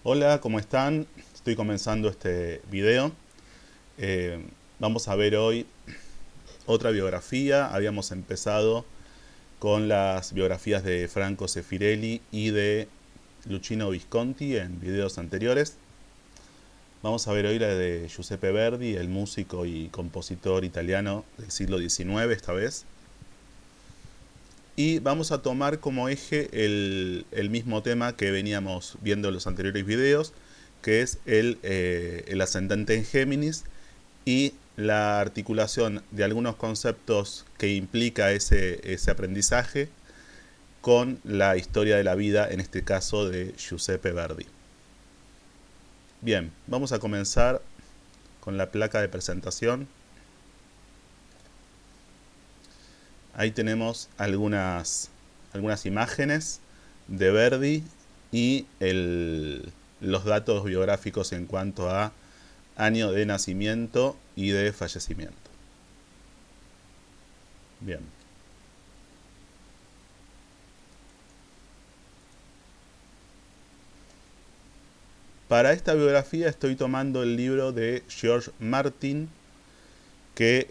Hola, ¿cómo están? Estoy comenzando este video. Vamos a ver hoy otra biografía. Habíamos empezado con las biografías de Franco Sefirelli y de Luchino Visconti en videos anteriores. Vamos a ver hoy la de Giuseppe Verdi, el músico y compositor italiano del siglo XIX esta vez. Y vamos a tomar como eje el mismo tema que veníamos viendo en los anteriores videos, que es el ascendente en Géminis y la articulación de algunos conceptos que implica ese aprendizaje con la historia de la vida, en este caso de Giuseppe Verdi. Bien, vamos a comenzar con la placa de presentación. Ahí tenemos algunas imágenes de Verdi y los datos biográficos en cuanto a año de nacimiento y de fallecimiento. Bien. Para esta biografía estoy tomando el libro de George Martin, que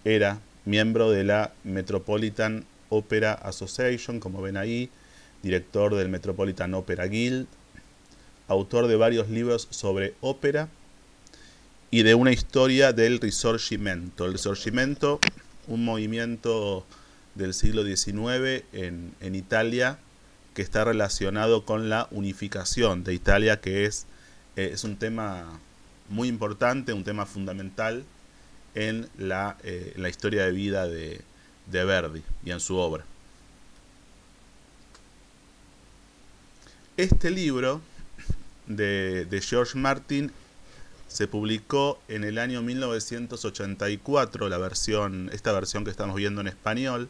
era miembro de la Metropolitan Opera Association, como ven ahí, director del Metropolitan Opera Guild, autor de varios libros sobre ópera y de una historia del Risorgimento. El Risorgimento, un movimiento del siglo XIX en Italia que está relacionado con la unificación de Italia, que es un tema muy importante, un tema fundamental en la historia de vida de Verdi y en su obra. Este libro de George Martin se publicó en el año 1984, esta versión que estamos viendo en español,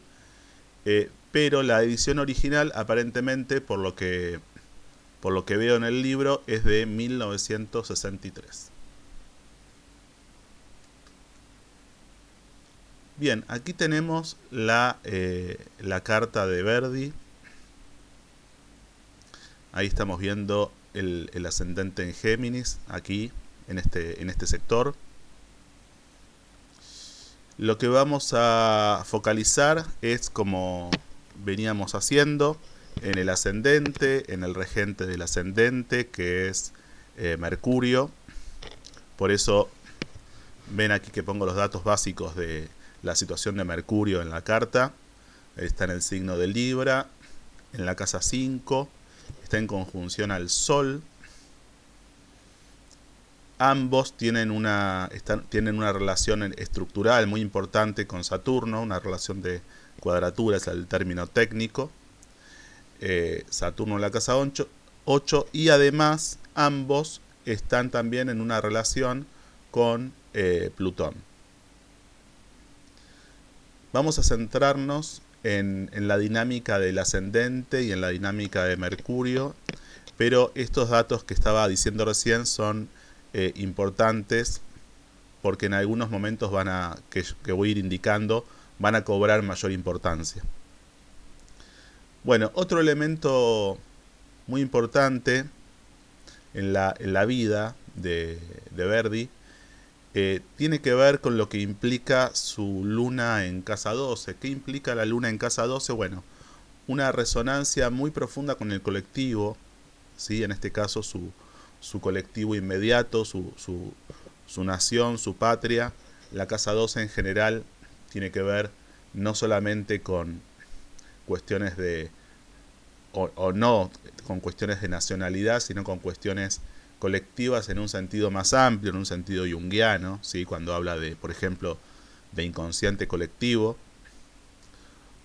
pero la edición original, aparentemente, por lo que veo en el libro, es de 1963. Bien, aquí tenemos la carta de Verdi. Ahí estamos viendo el ascendente en Géminis, aquí, en este sector. Lo que vamos a focalizar es, como veníamos haciendo, en el ascendente, en el regente del ascendente, que es Mercurio. Por eso ven aquí que pongo los datos básicos de la situación de Mercurio en la carta. Está en el signo de Libra, en la casa 5, está en conjunción al Sol. Ambos tienen una relación estructural muy importante con Saturno, una relación de cuadratura, es el término técnico. Saturno en la casa 8, y además ambos están también en una relación con Plutón. Vamos a centrarnos en la dinámica del ascendente y en la dinámica de Mercurio, pero estos datos que estaba diciendo recién son importantes porque en algunos momentos que voy a ir indicando van a cobrar mayor importancia. Bueno, otro elemento muy importante en la vida de Verdi tiene que ver con lo que implica su luna en casa 12. ¿Qué implica la luna en casa 12? Bueno, una resonancia muy profunda con el colectivo, ¿sí? En este caso su colectivo inmediato, su nación, su patria. La casa 12 en general tiene que ver no solamente con cuestiones o no con cuestiones de nacionalidad, sino con cuestiones colectivas en un sentido más amplio, en un sentido junguiano, ¿sí? Cuando habla de, por ejemplo, de inconsciente colectivo,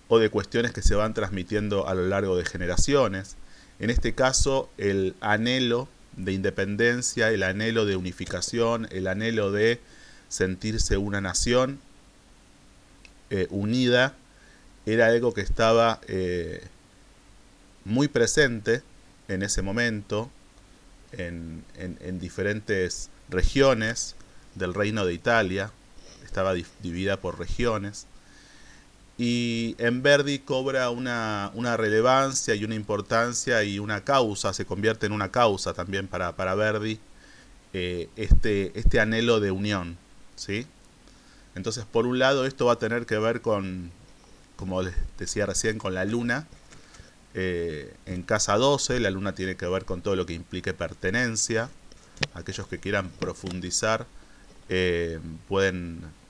o de cuestiones que se van transmitiendo a lo largo de generaciones. En este caso, el anhelo de independencia, el anhelo de unificación, el anhelo de sentirse una nación unida, era algo que estaba muy presente en ese momento en diferentes regiones del Reino de Italia. Estaba dividida por regiones. Y en Verdi cobra una relevancia y una importancia y una causa, se convierte en una causa también para Verdi, este anhelo de unión, ¿sí? Entonces, por un lado, esto va a tener que ver con, como les decía recién, con la luna. En casa 12, la luna tiene que ver con todo lo que implique pertenencia. Aquellos que quieran profundizar pueden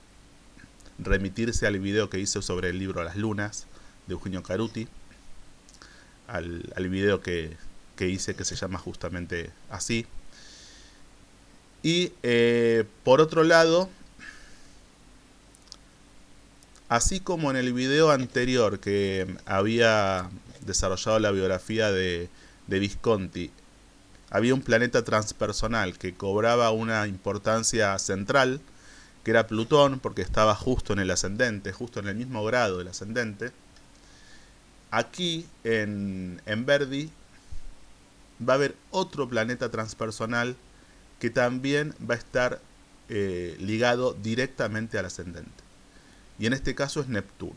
remitirse al video que hice sobre el libro Las Lunas, de Eugenio Caruti, al video que hice que se llama justamente así. Y por otro lado, así como en el video anterior que había desarrollado la biografía de Visconti, había un planeta transpersonal que cobraba una importancia central, que era Plutón, porque estaba justo en el ascendente, justo en el mismo grado del ascendente. Aquí, en Verdi, va a haber otro planeta transpersonal que también va a estar ligado directamente al ascendente. Y en este caso es Neptuno.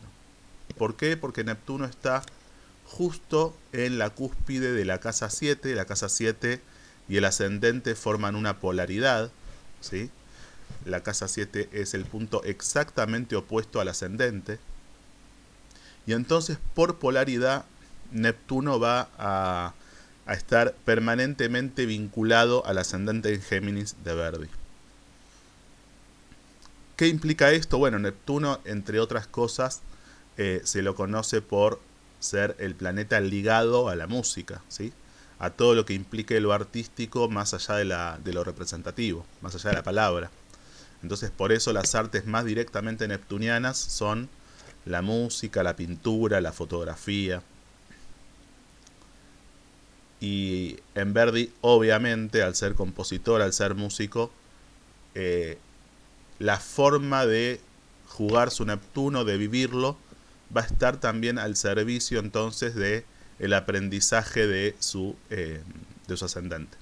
¿Por qué? Porque Neptuno está justo en la cúspide de la casa 7. La casa 7 y el ascendente forman una polaridad, ¿sí? La casa 7 es el punto exactamente opuesto al ascendente. Y entonces, por polaridad, Neptuno va a estar permanentemente vinculado al ascendente en Géminis de Verdi. ¿Qué implica esto? Bueno, Neptuno, entre otras cosas, se lo conoce por ser el planeta ligado a la música, ¿sí? A todo lo que implique lo artístico más allá de lo representativo, más allá de la palabra. Entonces, por eso las artes más directamente neptunianas son la música, la pintura, la fotografía. Y en Verdi, obviamente, al ser compositor, al ser músico, la forma de jugar su Neptuno, de vivirlo, va a estar también al servicio entonces de el aprendizaje de su ascendente.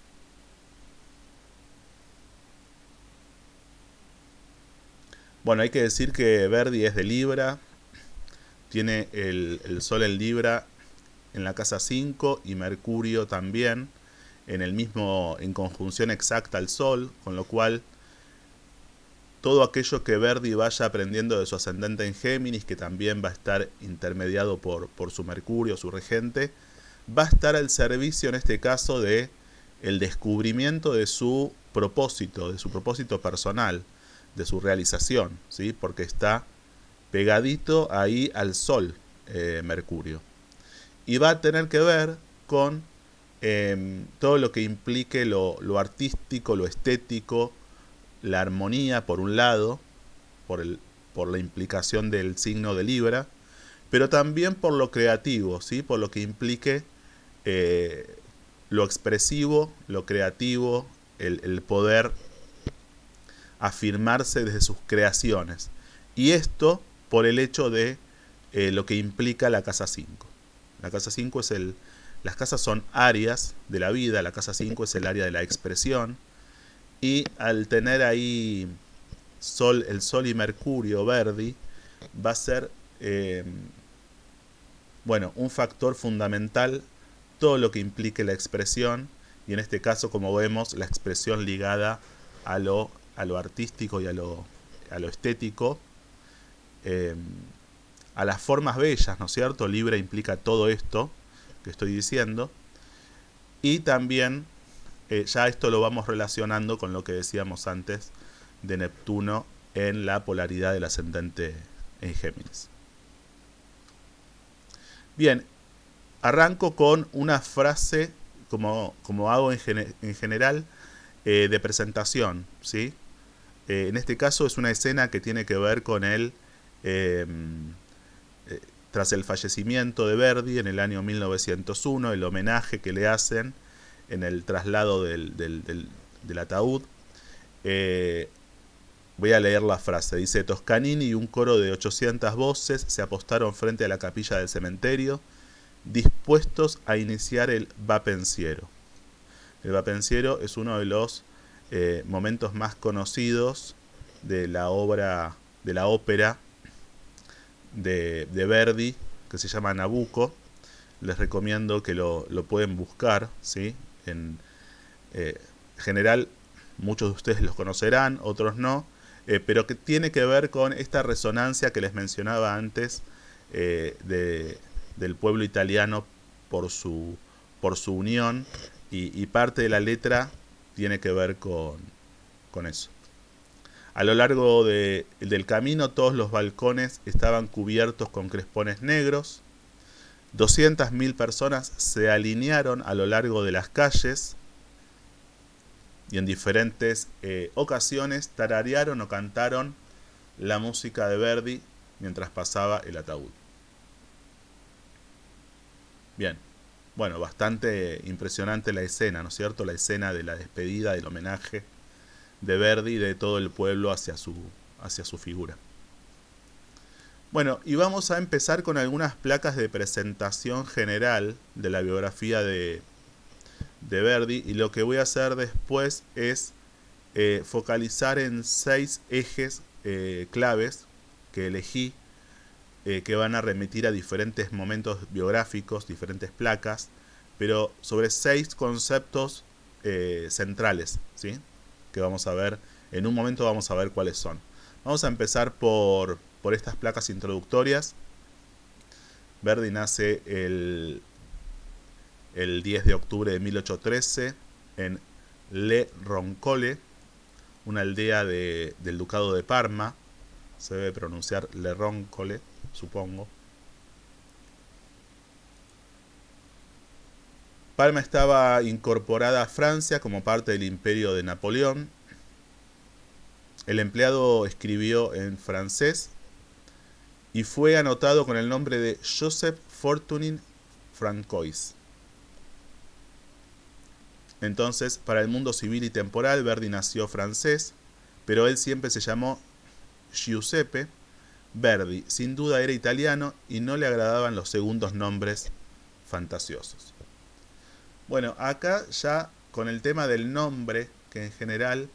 Bueno, hay que decir que Verdi es de Libra, tiene el Sol en Libra en la casa 5 y Mercurio también en conjunción exacta al Sol, con lo cual todo aquello que Verdi vaya aprendiendo de su ascendente en Géminis, que también va a estar intermediado por su Mercurio, su regente, va a estar al servicio en este caso de el descubrimiento de su propósito personal, de su realización, ¿sí? Porque está pegadito ahí al Sol, Mercurio. Y va a tener que ver con todo lo que implique lo artístico, lo estético, la armonía por un lado, por la implicación del signo de Libra, pero también por lo creativo, ¿sí? Por lo que implique lo expresivo, lo creativo, el poder afirmarse desde sus creaciones. Y esto por el hecho de lo que implica la casa 5. La casa 5 es las casas son áreas de la vida, la casa 5 es el área de la expresión, y al tener ahí el Sol y Mercurio, Verdi, va a ser un factor fundamental todo lo que implique la expresión, y en este caso, como vemos, la expresión ligada a lo artístico y a lo estético, a las formas bellas, ¿no es cierto? Libra implica todo esto que estoy diciendo, y también ya esto lo vamos relacionando con lo que decíamos antes de Neptuno en la polaridad del ascendente en Géminis. Bien, arranco con una frase, como hago en general, de presentación, ¿sí? En este caso es una escena que tiene que ver con tras el fallecimiento de Verdi en el año 1901, el homenaje que le hacen en el traslado del ataúd. Voy a leer la frase. Dice: Toscanini y un coro de 800 voces se apostaron frente a la capilla del cementerio, dispuestos a iniciar el Va Pensiero. El Va Pensiero es uno de los momentos más conocidos de la ópera de Verdi, que se llama Nabucco. Les recomiendo que lo pueden buscar, ¿sí? En general, muchos de ustedes los conocerán, otros no, pero que tiene que ver con esta resonancia que les mencionaba antes del pueblo italiano por su unión, y parte de la letra tiene que ver con eso. A lo largo del camino todos los balcones estaban cubiertos con crespones negros. 200.000 personas se alinearon a lo largo de las calles y en diferentes ocasiones tararearon o cantaron la música de Verdi mientras pasaba el ataúd. Bien, bueno, bastante impresionante la escena, ¿no es cierto? La escena de la despedida, del homenaje de Verdi y de todo el pueblo hacia su figura. Bueno, y vamos a empezar con algunas placas de presentación general de la biografía de Verdi, y lo que voy a hacer después es focalizar en 6 ejes claves que elegí, que van a remitir a diferentes momentos biográficos, diferentes placas, pero sobre 6 conceptos centrales, ¿sí? Que vamos a ver, en un momento vamos a ver cuáles son. Vamos a empezar por estas placas introductorias. Verdi nace el 10 de octubre de 1813 en Le Roncole, una aldea del ducado de Parma. Se debe pronunciar Le Roncole, supongo. Parma estaba incorporada a Francia como parte del imperio de Napoleón. El empleado escribió en francés y fue anotado con el nombre de Joseph Fortunin Francois. Entonces, para el mundo civil y temporal, Verdi nació francés, pero él siempre se llamó Giuseppe. Verdi sin duda era italiano y no le agradaban los segundos nombres fantasiosos. Bueno, acá ya con el tema del nombre, que en general,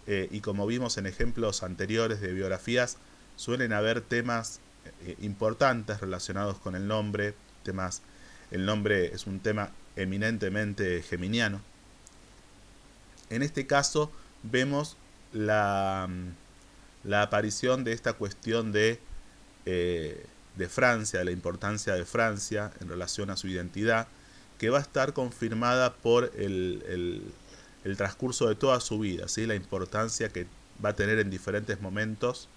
y como vimos en ejemplos anteriores de biografías, suelen haber temas importantes relacionados con el nombre. El nombre es un tema eminentemente geminiano. En este caso vemos la aparición de esta cuestión de Francia, de la importancia de Francia en relación a su identidad, que va a estar confirmada por el transcurso de toda su vida, ¿sí? La importancia que va a tener en diferentes momentos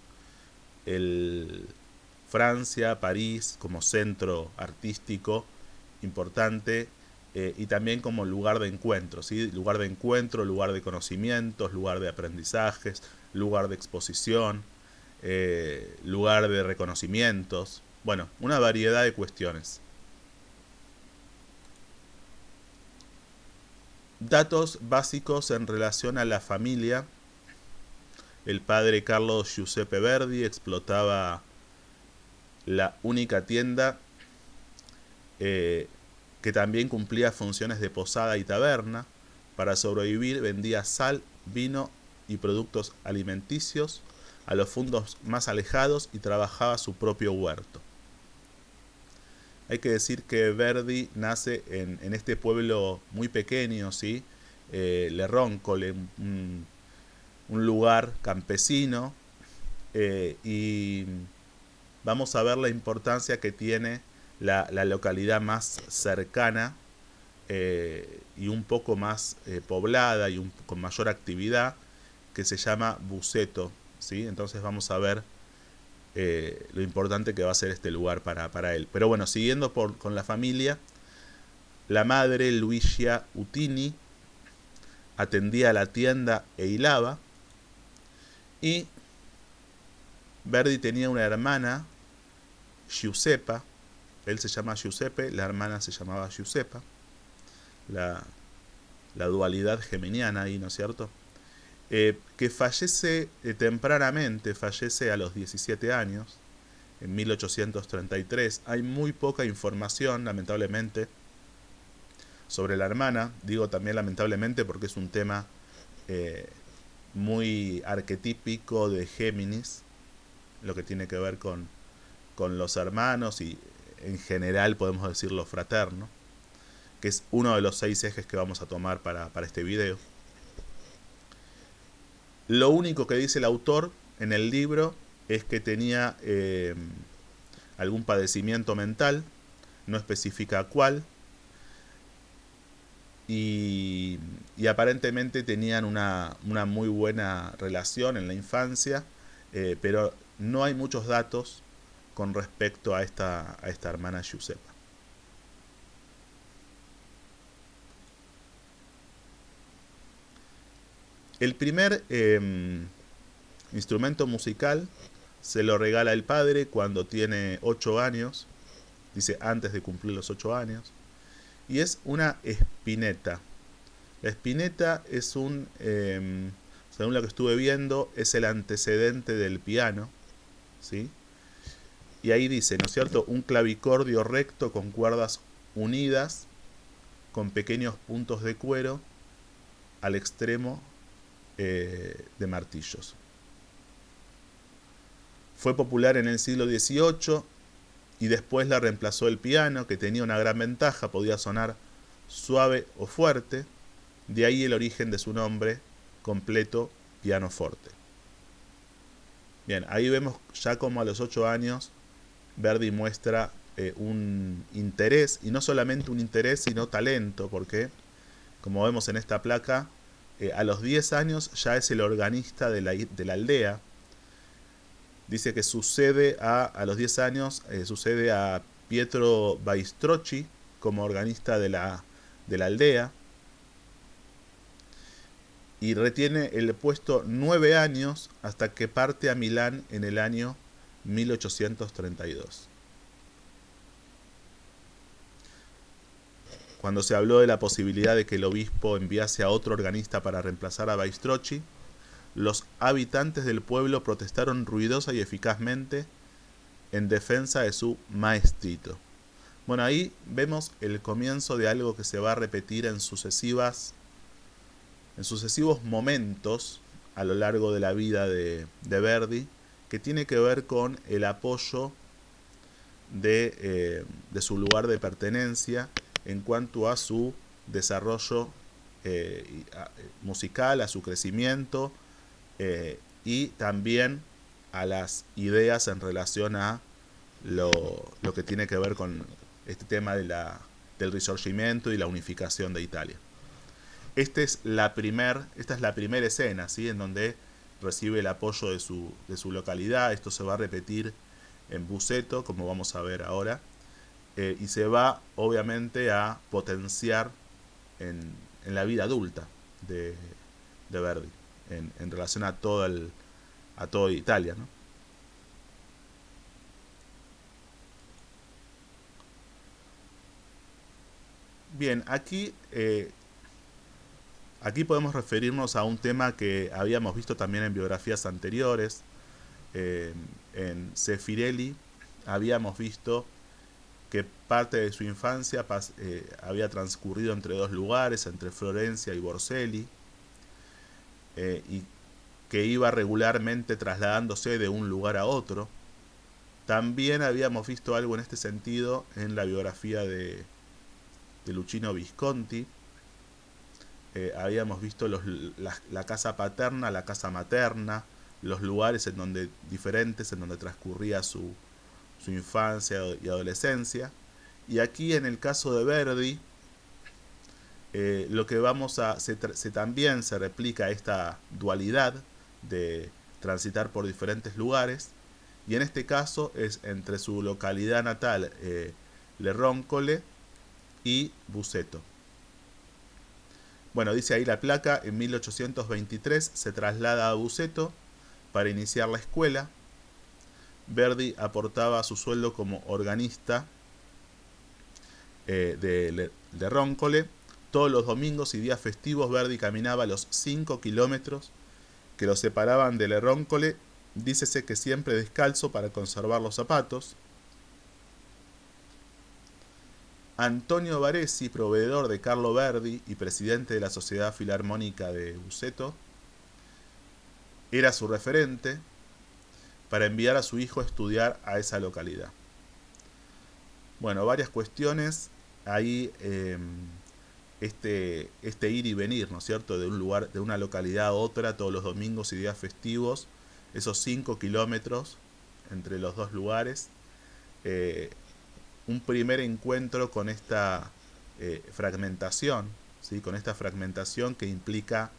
Francia, París, como centro artístico importante, y también como lugar de encuentro, ¿sí? Lugar de encuentro, lugar de conocimientos, lugar de aprendizajes, lugar de exposición, lugar de reconocimientos. Bueno, una variedad de cuestiones. Datos básicos en relación a la familia. El padre Carlos Giuseppe Verdi explotaba la única tienda que también cumplía funciones de posada y taberna. Para sobrevivir vendía sal, vino y productos alimenticios a los fondos más alejados y trabajaba su propio huerto. Hay que decir que Verdi nace en este pueblo muy pequeño, ¿sí? Le Roncole, un lugar campesino, y vamos a ver la importancia que tiene la localidad más cercana y un poco más poblada y con mayor actividad, que se llama Busseto, ¿sí? Entonces vamos a ver lo importante que va a ser este lugar para él. Pero bueno, siguiendo con la familia, la madre, Luigia Utini, atendía a la tienda e hilaba, y Verdi tenía una hermana, Giuseppa. Él se llama Giuseppe, la hermana se llamaba Giuseppa. La dualidad geminiana ahí, ¿no es cierto? Que fallece tempranamente, fallece a los 17 años, en 1833. Hay muy poca información, lamentablemente, sobre la hermana. Digo también lamentablemente porque es un tema muy arquetípico de Géminis, lo que tiene que ver con con los hermanos y en general podemos decirlo fraterno, que es uno de los 6 ejes que vamos a tomar para este video. Lo único que dice el autor en el libro es que tenía algún padecimiento mental, no especifica cuál, y aparentemente tenían una muy buena relación en la infancia, pero no hay muchos datos con respecto a esta hermana Giuseppa. El primer instrumento musical se lo regala el padre cuando tiene 8 años, dice antes de cumplir los 8 años, y es una espineta. La espineta es según lo que estuve viendo, es el antecedente del piano, ¿sí? Y ahí dice, ¿no es cierto?, un clavicordio recto con cuerdas unidas, con pequeños puntos de cuero al extremo de martillos. Fue popular en el siglo XVIII y después la reemplazó el piano, que tenía una gran ventaja, podía sonar suave o fuerte, de ahí el origen de su nombre completo, pianoforte. Bien, ahí vemos ya como a los 8 años Verdi muestra un interés, y no solamente un interés, sino talento, porque, como vemos en esta placa, a los 10 años ya es el organista de la aldea. Dice que sucede a los 10 años, sucede a Pietro Baistrocchi como organista de la aldea, y retiene el puesto 9 años hasta que parte a Milán en el año 1832. Cuando se habló de la posibilidad de que el obispo enviase a otro organista para reemplazar a Baistrocchi, los habitantes del pueblo protestaron ruidosa y eficazmente en defensa de su maestrito. Bueno, ahí vemos el comienzo de algo que se va a repetir en sucesivos momentos a lo largo de la vida de Verdi, que tiene que ver con el apoyo de su lugar de pertenencia en cuanto a su desarrollo musical, a su crecimiento, y también a las ideas en relación a lo que tiene que ver con este tema del Risorgimento y la unificación de Italia. Esta es la primera escena, ¿sí?, en donde recibe el apoyo de su localidad. Esto se va a repetir en Busseto, como vamos a ver ahora, y se va obviamente a potenciar en la vida adulta de Verdi, en relación a toda Italia, ¿no? Bien, aquí podemos referirnos a un tema que habíamos visto también en biografías anteriores. En Zeffirelli habíamos visto que parte de su infancia había transcurrido entre 2 lugares, entre Florencia y Borselli, y que iba regularmente trasladándose de un lugar a otro. También habíamos visto algo en este sentido en la biografía de Luchino Visconti. Habíamos visto la casa paterna, la casa materna, los lugares diferentes en donde transcurría su infancia y adolescencia. Y aquí en el caso de Verdi, lo que también se replica esta dualidad de transitar por diferentes lugares, y en este caso es entre su localidad natal, Le Roncole, y Busseto. Bueno, dice ahí la placa, en 1823 se traslada a Busseto para iniciar la escuela. Verdi aportaba su sueldo como organista de Roncole. Todos los domingos y días festivos Verdi caminaba los 5 kilómetros que lo separaban de Le Roncole, dícese que siempre descalzo para conservar los zapatos. Antonio Baresi, proveedor de Carlo Verdi y presidente de la Sociedad Filarmónica de Busseto, era su referente, para enviar a su hijo a estudiar a esa localidad. Bueno, varias cuestiones. Ahí este ir y venir, ¿no es cierto?, de un lugar, de una localidad a otra, todos los domingos y días festivos, esos 5 kilómetros entre los dos lugares. Un primer encuentro con esta fragmentación, ¿sí?, con esta fragmentación que implica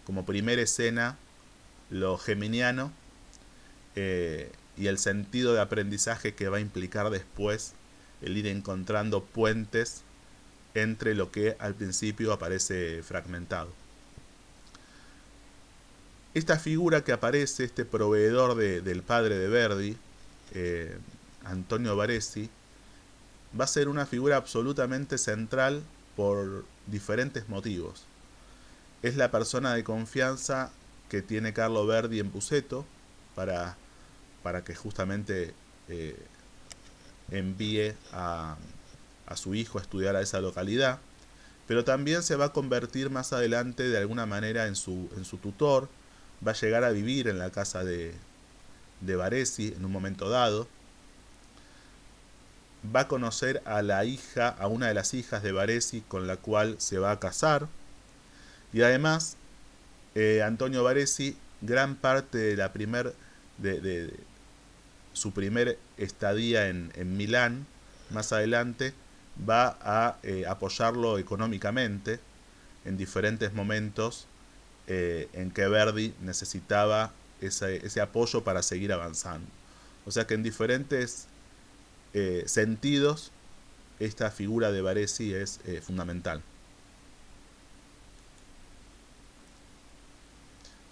como primera escena lo geminiano y el sentido de aprendizaje que va a implicar después el ir encontrando puentes entre lo que al principio aparece fragmentado. Esta figura que aparece, este proveedor del padre de Verdi, Antonio Baresi, va a ser una figura absolutamente central por diferentes motivos. Es la persona de confianza que tiene Carlo Verdi en Busseto para que justamente envíe a su hijo a estudiar a esa localidad, pero también se va a convertir más adelante de alguna manera en su tutor, va a llegar a vivir en la casa de Baresi en un momento dado, va a conocer a una de las hijas de Baresi con la cual se va a casar, y además Antonio Baresi, gran parte de su primer estadía en Milán, más adelante, va a apoyarlo económicamente en diferentes momentos en que Verdi necesitaba ese apoyo para seguir avanzando. O sea que en diferentes sentidos esta figura de Baresi es fundamental.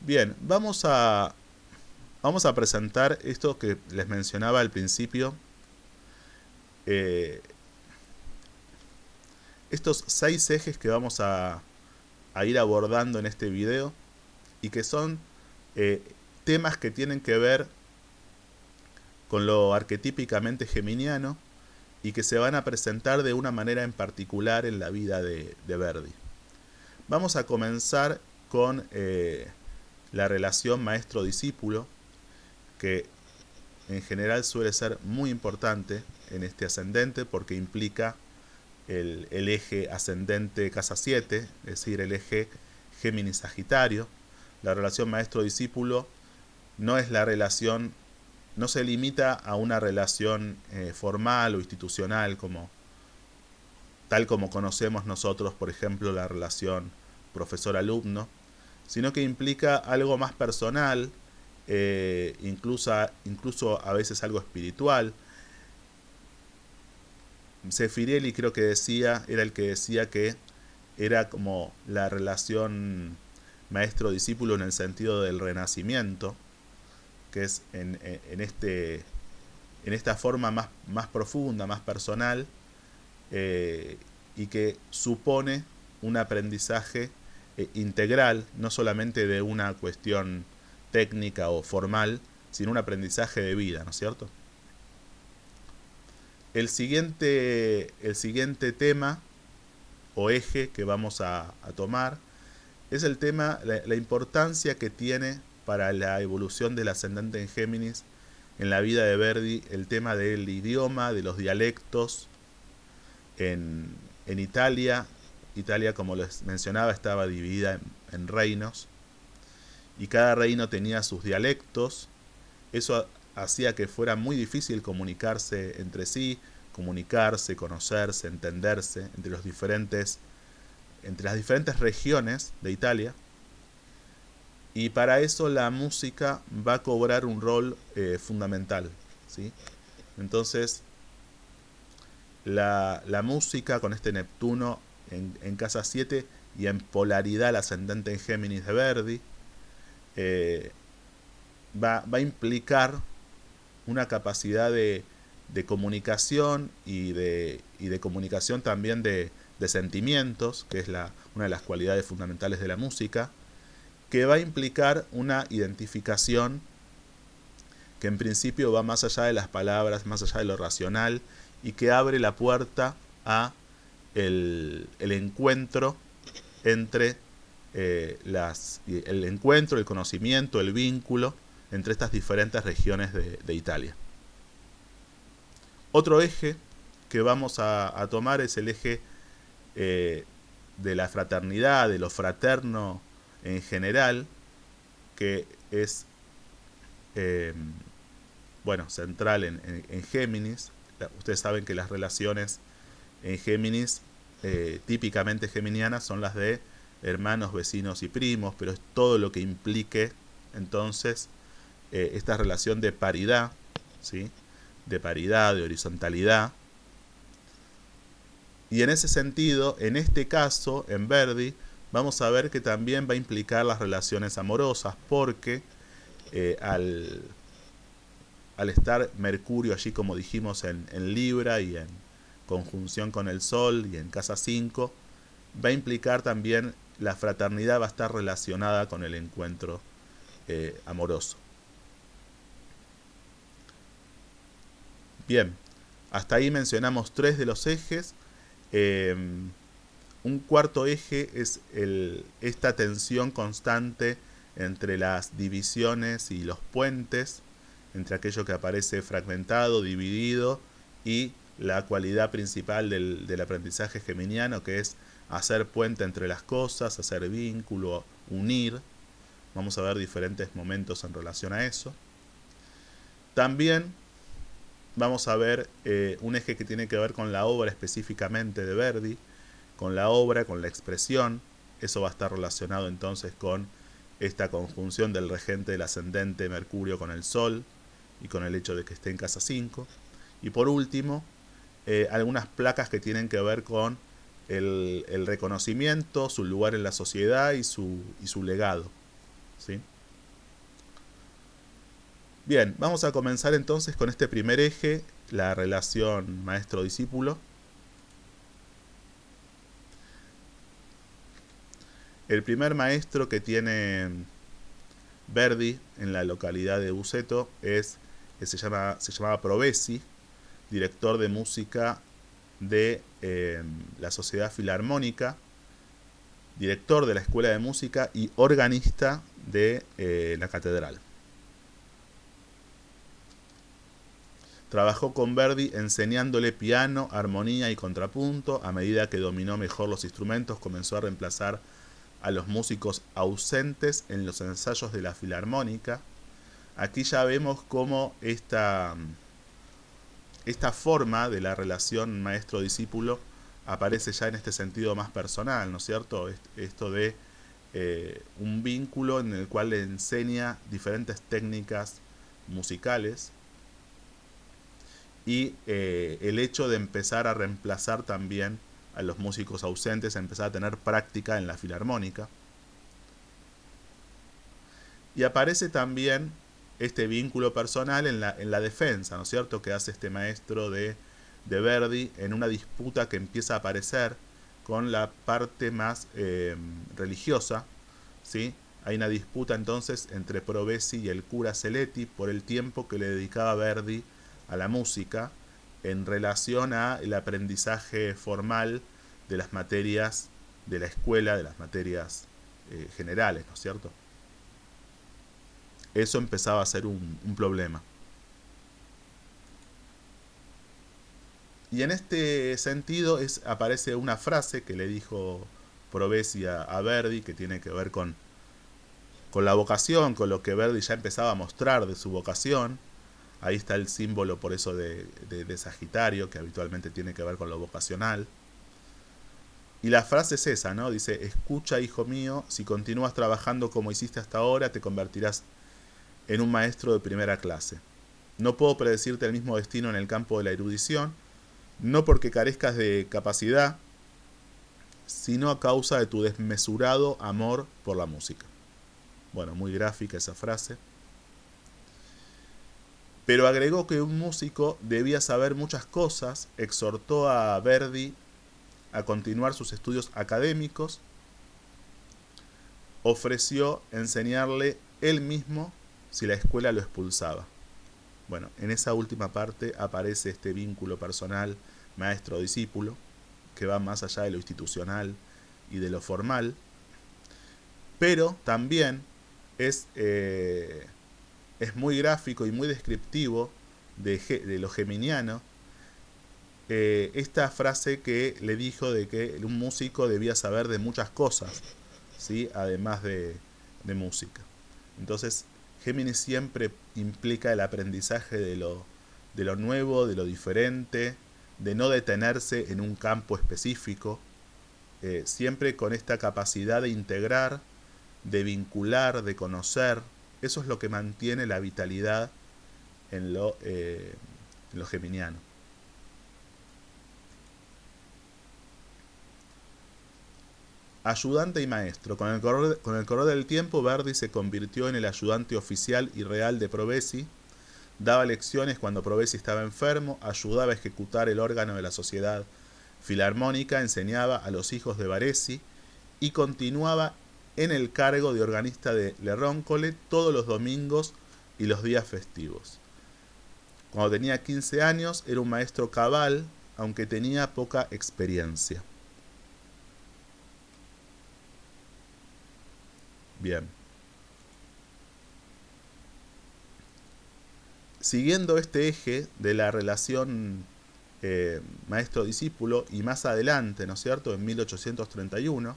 Bien, vamos a presentar esto que les mencionaba al principio. Estos 6 ejes que vamos a ir abordando en este video y que son temas que tienen que ver con lo arquetípicamente geminiano y que se van a presentar de una manera en particular en la vida de Verdi. Vamos a comenzar con la relación maestro-discípulo, que en general suele ser muy importante en este ascendente porque implica el eje ascendente casa 7, es decir, el eje Géminis-Sagitario. La relación maestro-discípulo no es la relación, no se limita a una relación formal o institucional tal como conocemos nosotros, por ejemplo, la relación profesor-alumno, sino que implica algo más personal, incluso a veces algo espiritual. Zeffirelli creo que era el que decía que era como la relación maestro-discípulo en el sentido del renacimiento, que es en esta forma más profunda, más personal, y que supone un aprendizaje integral, no solamente de una cuestión técnica o formal, sino un aprendizaje de vida, ¿no es cierto? El siguiente tema o eje que vamos a tomar es el tema, la importancia que tiene para la evolución del ascendente en Géminis en la vida de Verdi, el tema del idioma, de los dialectos. En Italia, como les mencionaba, estaba dividida en reinos, y cada reino tenía sus dialectos. Eso hacía que fuera muy difícil comunicarse entre sí, conocerse, entenderse entre las diferentes regiones de Italia. Y para eso la música va a cobrar un rol fundamental, ¿sí? Entonces, la música con este Neptuno en casa 7 y en polaridad el ascendente en Géminis de Verdi, va a implicar una capacidad de comunicación y de comunicación también de sentimientos, que es una de las cualidades fundamentales de la música, que va a implicar una identificación que en principio va más allá de las palabras, más allá de lo racional, y que abre la puerta a el encuentro entre el conocimiento, el vínculo entre estas diferentes regiones de Italia. Otro eje que vamos a tomar es el eje de la fraternidad, de lo fraterno en general, que es central en Géminis. Ustedes saben que las relaciones en Géminis, típicamente geminianas, son las de hermanos, vecinos y primos, pero es todo lo que implique entonces esta relación de paridad, ¿sí? De paridad, de horizontalidad. Y en ese sentido, en este caso, en Verdi, vamos a ver que también va a implicar las relaciones amorosas, porque al estar Mercurio allí, como dijimos, en Libra y en conjunción con el Sol y en casa 5, va a implicar también la fraternidad, va a estar relacionada con el encuentro amoroso. Bien, hasta ahí mencionamos 3 de los ejes. Un cuarto eje es esta tensión constante entre las divisiones y los puentes, entre aquello que aparece fragmentado, dividido, y la cualidad principal del aprendizaje geminiano, que es hacer puente entre las cosas, hacer vínculo, unir. Vamos a ver diferentes momentos en relación a eso. También vamos a ver un eje que tiene que ver con la obra específicamente de Verdi, con la obra, con la expresión. Eso va a estar relacionado entonces con esta conjunción del regente del ascendente Mercurio con el Sol y con el hecho de que esté en casa 5. Y por último, algunas placas que tienen que ver con el reconocimiento, su lugar en la sociedad y su legado, ¿sí? Bien, vamos a comenzar entonces con este primer eje, la relación maestro-discípulo. El primer maestro que tiene Verdi en la localidad de Busseto se llamaba Provesi, director de música de la Sociedad Filarmónica, director de la Escuela de Música y organista de la Catedral. Trabajó con Verdi enseñándole piano, armonía y contrapunto. A medida que dominó mejor los instrumentos, comenzó a reemplazar a los músicos ausentes en los ensayos de la Filarmónica. Aquí ya vemos cómo esta forma de la relación maestro-discípulo aparece ya en este sentido más personal, ¿no es cierto? Esto de un vínculo en el cual le enseña diferentes técnicas musicales, y el hecho de empezar a reemplazar también a los músicos ausentes, a empezar a tener práctica en la filarmónica. Y aparece también este vínculo personal en la defensa, ¿no es cierto?, que hace este maestro de Verdi en una disputa que empieza a aparecer con la parte más religiosa, ¿sí? Hay una disputa entonces entre Provesi y el cura Celetti por el tiempo que le dedicaba Verdi a la música en relación a el aprendizaje formal de las materias de la escuela, de las materias generales, ¿no es cierto? Eso empezaba a ser un problema. Y en este sentido aparece una frase que le dijo Provesi a Verdi, que tiene que ver con la vocación, con lo que Verdi ya empezaba a mostrar de su vocación. Ahí está el símbolo, por eso, de Sagitario, que habitualmente tiene que ver con lo vocacional. Y la frase es esa, ¿no? Dice: escucha, hijo mío, si continúas trabajando como hiciste hasta ahora, te convertirás en un maestro de primera clase. No puedo predecirte el mismo destino en el campo de la erudición, no porque carezcas de capacidad, sino a causa de tu desmesurado amor por la música. Bueno, muy gráfica esa frase. Pero agregó que un músico debía saber muchas cosas, exhortó a Verdi a continuar sus estudios académicos, ofreció enseñarle él mismo si la escuela lo expulsaba. Bueno, en esa última parte aparece este vínculo personal maestro-discípulo, que va más allá de lo institucional y de lo formal, pero también es es muy gráfico y muy descriptivo de lo geminiano, esta frase que le dijo de que un músico debía saber de muchas cosas, ¿sí? Además de música. Entonces, Géminis siempre implica el aprendizaje de lo nuevo, de lo diferente, de no detenerse en un campo específico, siempre con esta capacidad de integrar, de vincular, de conocer. Eso es lo que mantiene la vitalidad en lo geminiano. Ayudante y maestro. Con el correr del tiempo, Verdi se convirtió en el ayudante oficial y real de Provesi. Daba lecciones cuando Provesi estaba enfermo, ayudaba a ejecutar el órgano de la Sociedad Filarmónica, enseñaba a los hijos de Baresi y continuaba en el cargo de organista de Le Roncole todos los domingos y los días festivos. Cuando tenía 15 años era un maestro cabal, aunque tenía poca experiencia. Bien. Siguiendo este eje de la relación maestro-discípulo, y más adelante, ¿no es cierto?, en 1831,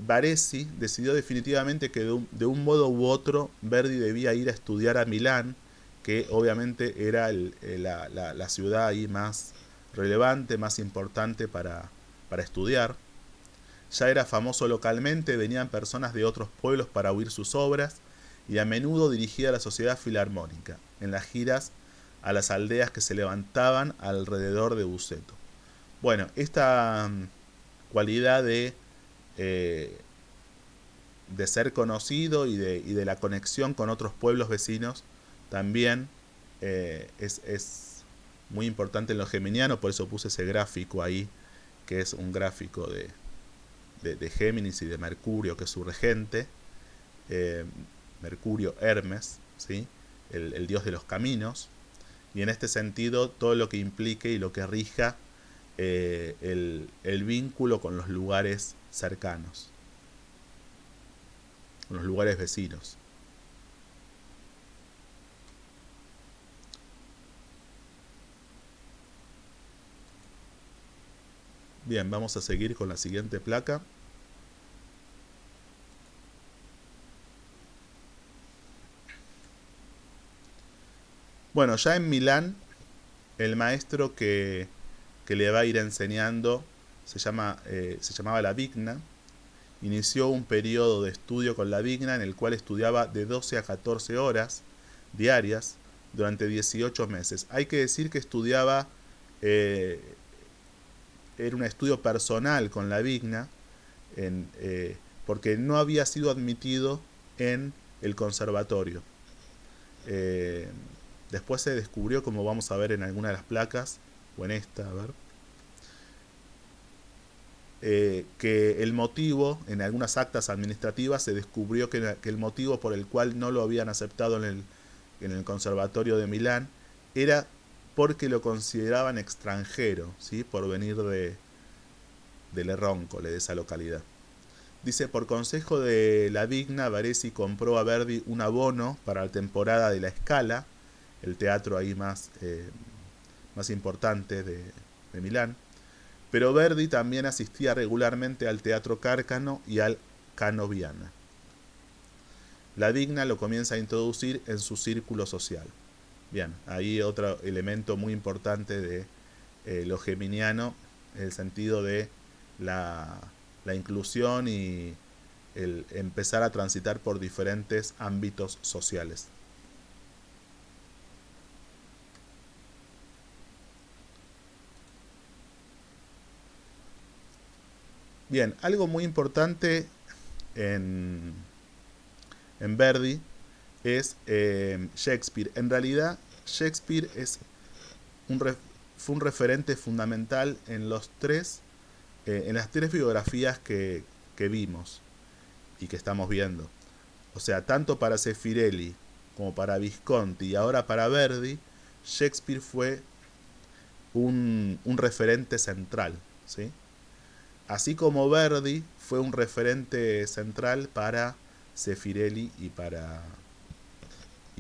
Baresi decidió definitivamente que de un modo u otro Verdi debía ir a estudiar a Milán, que obviamente era la ciudad ahí más relevante, más importante para estudiar. Ya era famoso localmente, venían personas de otros pueblos para oír sus obras y a menudo dirigía a la Sociedad Filarmónica en las giras a las aldeas que se levantaban alrededor de Busseto. Bueno, esta cualidad de ser conocido y de la conexión con otros pueblos vecinos también es muy importante en lo geminiano, por eso puse ese gráfico ahí, que es un gráfico de Géminis y de Mercurio, que es su regente, Mercurio Hermes, ¿sí? El dios de los caminos, y en este sentido todo lo que implique y lo que rija el vínculo con los lugares cercanos, con los lugares vecinos. Bien, vamos a seguir con la siguiente placa. Bueno, ya en Milán, el maestro que le va a ir enseñando se llamaba La Vigna. Inició un periodo de estudio con La Vigna en el cual estudiaba de 12 a 14 horas diarias durante 18 meses. Hay que decir que estudiaba, era un estudio personal con La Vigna, porque no había sido admitido en el conservatorio. Después se descubrió, como vamos a ver en alguna de las placas, o en esta, a ver, que el motivo, en algunas actas administrativas se descubrió que el motivo por el cual no lo habían aceptado en el conservatorio de Milán era porque lo consideraban extranjero, ¿sí? Por venir de Le Roncole, de esa localidad. Dice, por consejo de La Vigna, Baresi compró a Verdi un abono para la temporada de La Scala, el teatro ahí más importante de Milán. Pero Verdi también asistía regularmente al Teatro Cárcano y al Canoviana. La Vigna lo comienza a introducir en su círculo social. Bien, ahí otro elemento muy importante de lo geminiano, en el sentido de la inclusión y el empezar a transitar por diferentes ámbitos sociales. Bien, algo muy importante en Verdi es Shakespeare. En realidad, Shakespeare fue un referente fundamental en las tres biografías que vimos y que estamos viendo. O sea, tanto para Zeffirelli como para Visconti y ahora para Verdi, Shakespeare fue un referente central, ¿sí? Así como Verdi fue un referente central para Zeffirelli y para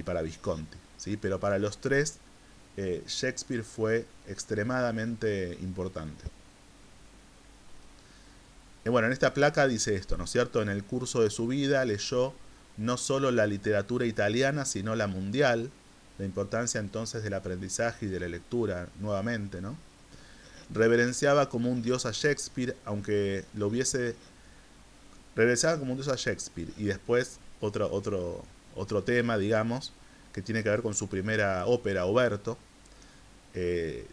y para Visconti, ¿sí? Pero para los tres Shakespeare fue extremadamente importante. Bueno, en esta placa dice esto, ¿no es cierto? En el curso de su vida leyó no solo la literatura italiana, sino la mundial, la importancia entonces del aprendizaje y de la lectura nuevamente, ¿no? Reverenciaba como un dios a Shakespeare, aunque lo hubiese... Reverenciaba como un dios a Shakespeare. Y después otro tema, digamos, que tiene que ver con su primera ópera, Oberto,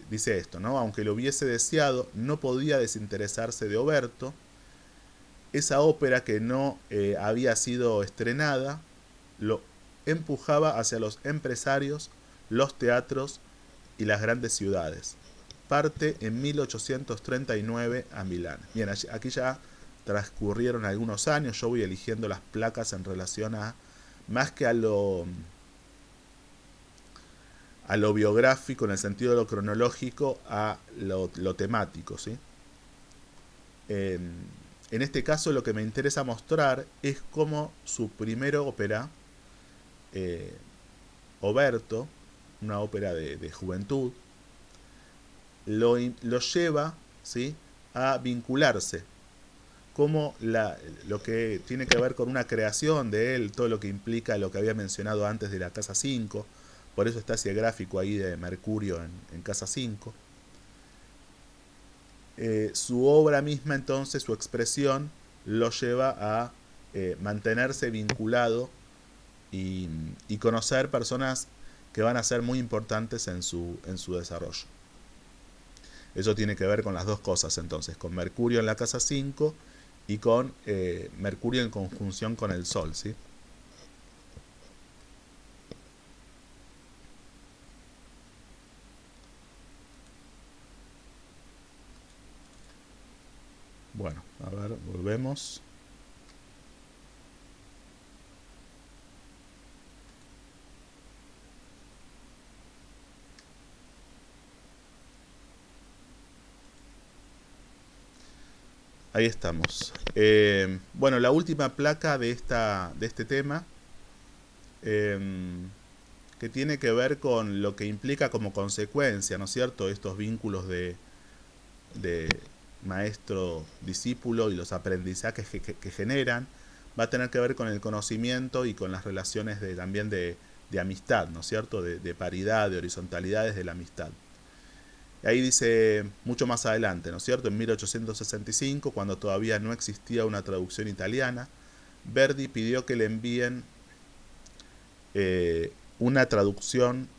dice esto, ¿no? Aunque lo hubiese deseado, no podía desinteresarse de Oberto. Esa ópera que no había sido estrenada lo empujaba hacia los empresarios, los teatros y las grandes ciudades. Parte en 1839 a Milán. Bien, aquí ya transcurrieron algunos años, yo voy eligiendo las placas en relación a, más que a lo biográfico en el sentido de lo cronológico, a lo temático, ¿sí? En este caso lo que me interesa mostrar es cómo su primera ópera, Oberto, una ópera de juventud, lo lleva, ¿sí?, a vincularse, como lo que tiene que ver con una creación de él, todo lo que implica lo que había mencionado antes de la Casa 5, por eso está ese gráfico ahí de Mercurio en Casa 5. Su obra misma entonces, su expresión, lo lleva a mantenerse vinculado y conocer personas que van a ser muy importantes en su desarrollo. Eso tiene que ver con las dos cosas entonces, con Mercurio en la casa 5 y con Mercurio en conjunción con el Sol, ¿sí? Bueno, a ver, volvemos. Ahí estamos. Bueno, la última placa de este tema, que tiene que ver con lo que implica como consecuencia, ¿no es cierto?, estos vínculos de maestro-discípulo y los aprendizajes que generan, va a tener que ver con el conocimiento y con las relaciones también de amistad, ¿no es cierto?, de paridad, de horizontalidades de la amistad. Ahí dice mucho más adelante, ¿no es cierto?, en 1865, cuando todavía no existía una traducción italiana, Verdi pidió que le envíen una traducción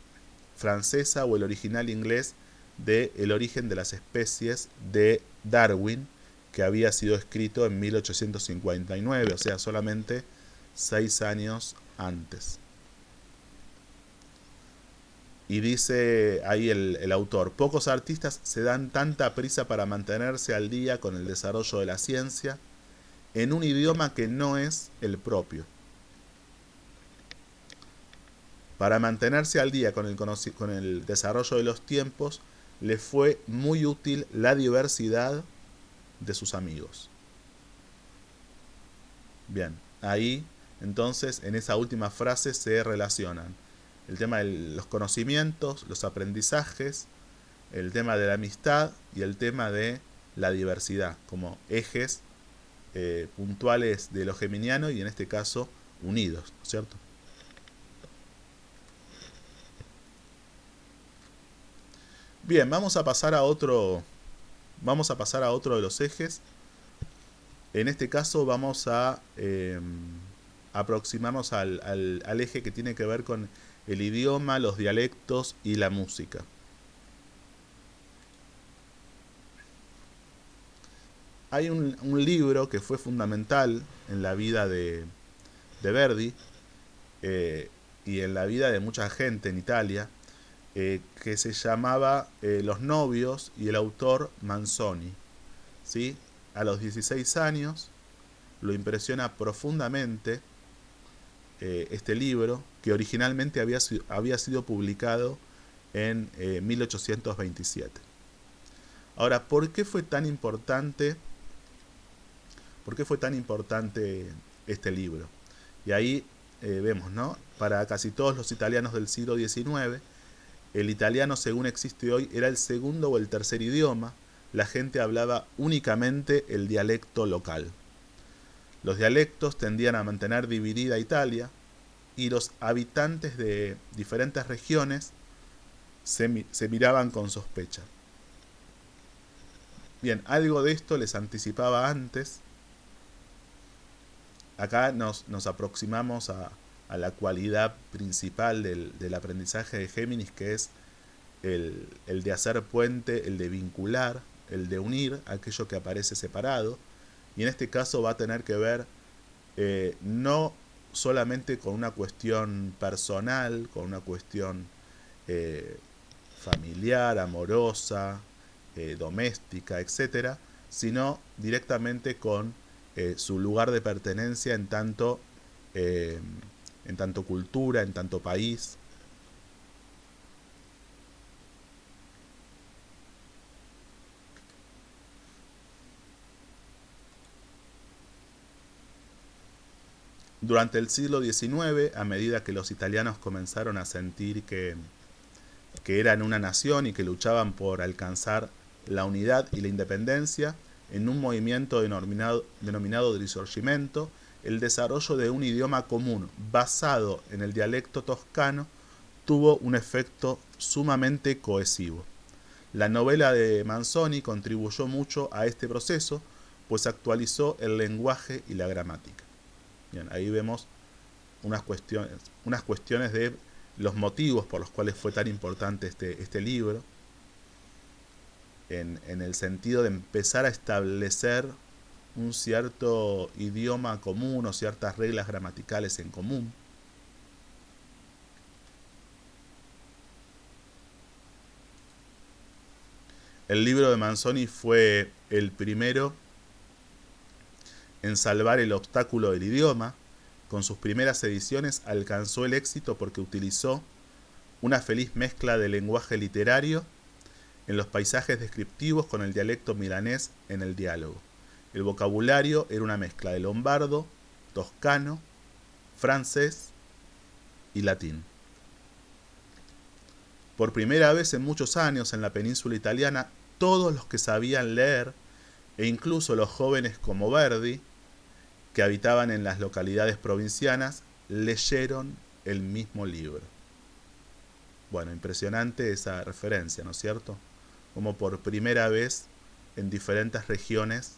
francesa o el original inglés de El origen de las especies de Darwin, que había sido escrito en 1859, o sea, solamente 6 años antes. Y dice ahí el autor, pocos artistas se dan tanta prisa para mantenerse al día con el desarrollo de la ciencia en un idioma que no es el propio. Para mantenerse al día con el desarrollo de los tiempos, le fue muy útil la diversidad de sus amigos. Bien, ahí entonces en esa última frase se relacionan el tema de los conocimientos, los aprendizajes, el tema de la amistad y el tema de la diversidad como ejes puntuales de lo geminiano y en este caso unidos, ¿no es cierto? Bien, vamos a pasar a otro de los ejes. En este caso vamos a aproximarnos al eje que tiene que ver con el idioma, los dialectos y la música. Hay un libro que fue fundamental en la vida de Verdi y en la vida de mucha gente en Italia, que se llamaba Los novios, y el autor Manzoni, ¿sí? A los 16 años lo impresiona profundamente este libro, que originalmente había sido publicado en 1827. Ahora, ¿por qué fue tan importante este libro? Y ahí vemos, ¿no? Para casi todos los italianos del siglo XIX, el italiano, según existe hoy, era el segundo o el tercer idioma. La gente hablaba únicamente el dialecto local. Los dialectos tendían a mantener dividida Italia y los habitantes de diferentes regiones se miraban con sospecha. Bien, algo de esto les anticipaba antes. Acá nos aproximamos a la cualidad principal del aprendizaje de Géminis, que es el de hacer puente, el de vincular, el de unir aquello que aparece separado. Y en este caso va a tener que ver no solamente con una cuestión personal, con una cuestión familiar, amorosa, doméstica, etcétera, sino directamente con su lugar de pertenencia en tanto cultura, en tanto país. Durante el siglo XIX, a medida que los italianos comenzaron a sentir que eran una nación y que luchaban por alcanzar la unidad y la independencia, en un movimiento denominado Risorgimento, el desarrollo de un idioma común basado en el dialecto toscano tuvo un efecto sumamente cohesivo. La novela de Manzoni contribuyó mucho a este proceso, pues actualizó el lenguaje y la gramática. Bien, ahí vemos unas cuestiones de los motivos por los cuales fue tan importante este libro, en el sentido de empezar a establecer un cierto idioma común o ciertas reglas gramaticales en común. El libro de Manzoni fue el primero en salvar el obstáculo del idioma. Con sus primeras ediciones alcanzó el éxito porque utilizó una feliz mezcla de lenguaje literario en los paisajes descriptivos con el dialecto milanés en el diálogo. El vocabulario era una mezcla de lombardo, toscano, francés y latín. Por primera vez en muchos años en la península italiana, todos los que sabían leer, e incluso los jóvenes como Verdi, que habitaban en las localidades provincianas, leyeron el mismo libro. Bueno, impresionante esa referencia, ¿no es cierto? Como por primera vez en diferentes regiones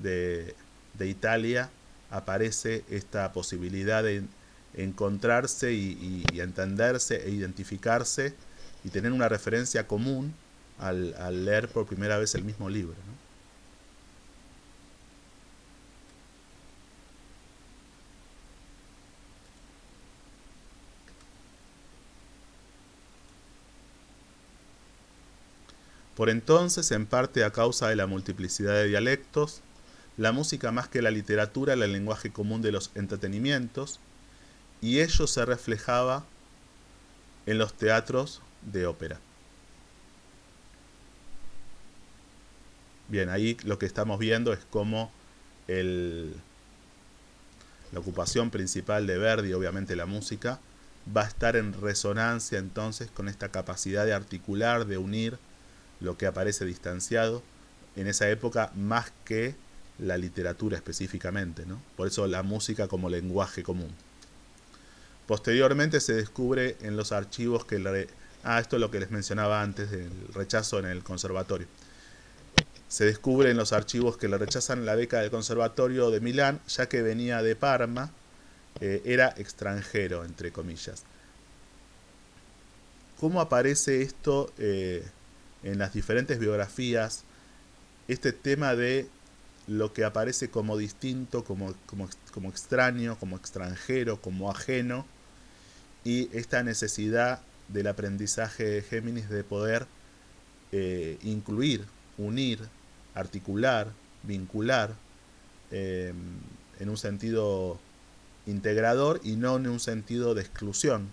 de Italia aparece esta posibilidad de encontrarse y entenderse e identificarse y tener una referencia común al leer por primera vez el mismo libro, ¿no? Por entonces, en parte a causa de la multiplicidad de dialectos, la música más que la literatura era el lenguaje común de los entretenimientos, y ello se reflejaba en los teatros de ópera. Bien, ahí lo que estamos viendo es cómo la ocupación principal de Verdi, obviamente la música, va a estar en resonancia entonces con esta capacidad de articular, de unir lo que aparece distanciado en esa época más que la literatura específicamente, ¿no? Por eso la música como lenguaje común. Posteriormente se descubre en los archivos que esto es lo que les mencionaba antes del rechazo en el conservatorio. Se descubre en los archivos que le rechazan la beca del conservatorio de Milán, ya que venía de Parma, era extranjero, entre comillas. ¿Cómo aparece esto en las diferentes biografías? Este tema de lo que aparece como distinto, como extraño, como extranjero, como ajeno, y esta necesidad del aprendizaje de Géminis de poder incluir, unir, articular, vincular en un sentido integrador y no en un sentido de exclusión,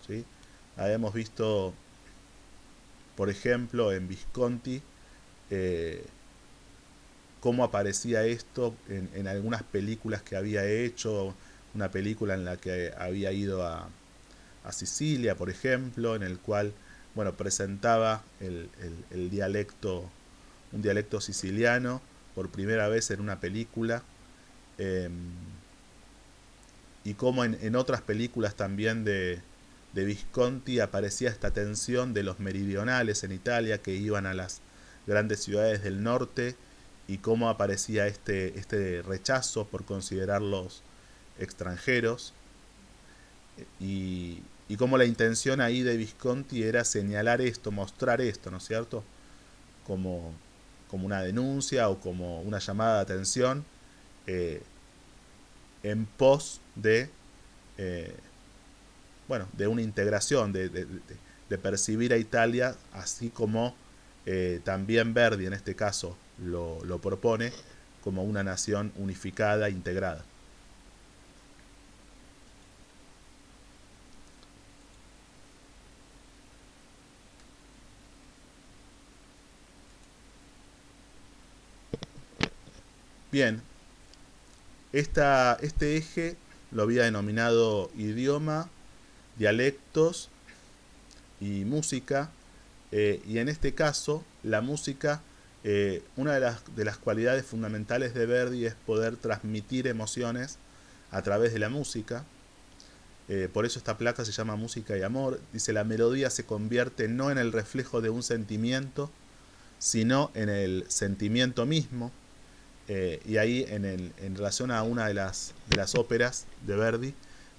¿sí? Habíamos visto, por ejemplo, en Visconti cómo aparecía esto en algunas películas que había hecho, una película en la que había ido a Sicilia, por ejemplo, en el cual, bueno, presentaba el dialecto, un dialecto siciliano por primera vez en una película, eh, y como en otras películas también de Visconti aparecía esta tensión de los meridionales en Italia que iban a las grandes ciudades del norte, y cómo aparecía este rechazo por considerarlos extranjeros, y cómo la intención ahí de Visconti era señalar esto, mostrar esto, ¿no es cierto? Como, como una denuncia o como una llamada de atención, eh, en pos de, eh, bueno, de una integración, de percibir a Italia, así como también Verdi en este caso lo propone, como una nación unificada, integrada. Bien, este eje lo había denominado idioma, dialectos y música, y en este caso la música, una de las cualidades fundamentales de Verdi es poder transmitir emociones a través de la música. Por eso esta placa se llama Música y Amor. Dice: la melodía se convierte no en el reflejo de un sentimiento, sino en el sentimiento mismo. Y ahí en relación a una de las óperas de Verdi,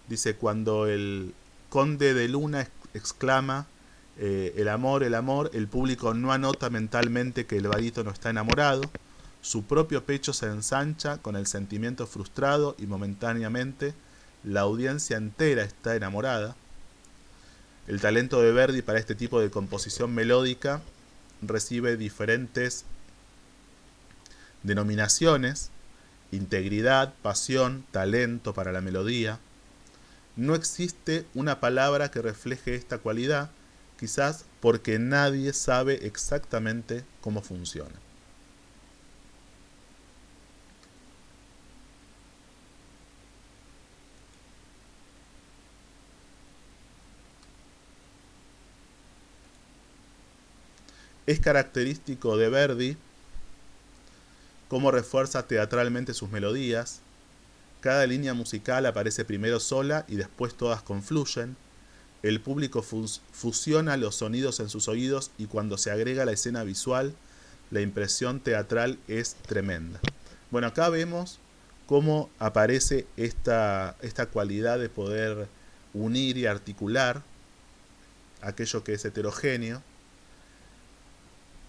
dice: cuando el conde de Luna exclama el amor, el público no anota mentalmente que el barítono está enamorado, su propio pecho se ensancha con el sentimiento frustrado y momentáneamente la audiencia entera está enamorada. El talento de Verdi para este tipo de composición melódica recibe diferentes denominaciones: integridad, pasión, talento para la melodía. No existe una palabra que refleje esta cualidad, quizás porque nadie sabe exactamente cómo funciona. Es característico de Verdi cómo refuerza teatralmente sus melodías. Cada línea musical aparece primero sola y después todas confluyen. El público fusiona los sonidos en sus oídos, y cuando se agrega la escena visual, la impresión teatral es tremenda. Bueno, acá vemos cómo aparece esta cualidad de poder unir y articular aquello que es heterogéneo,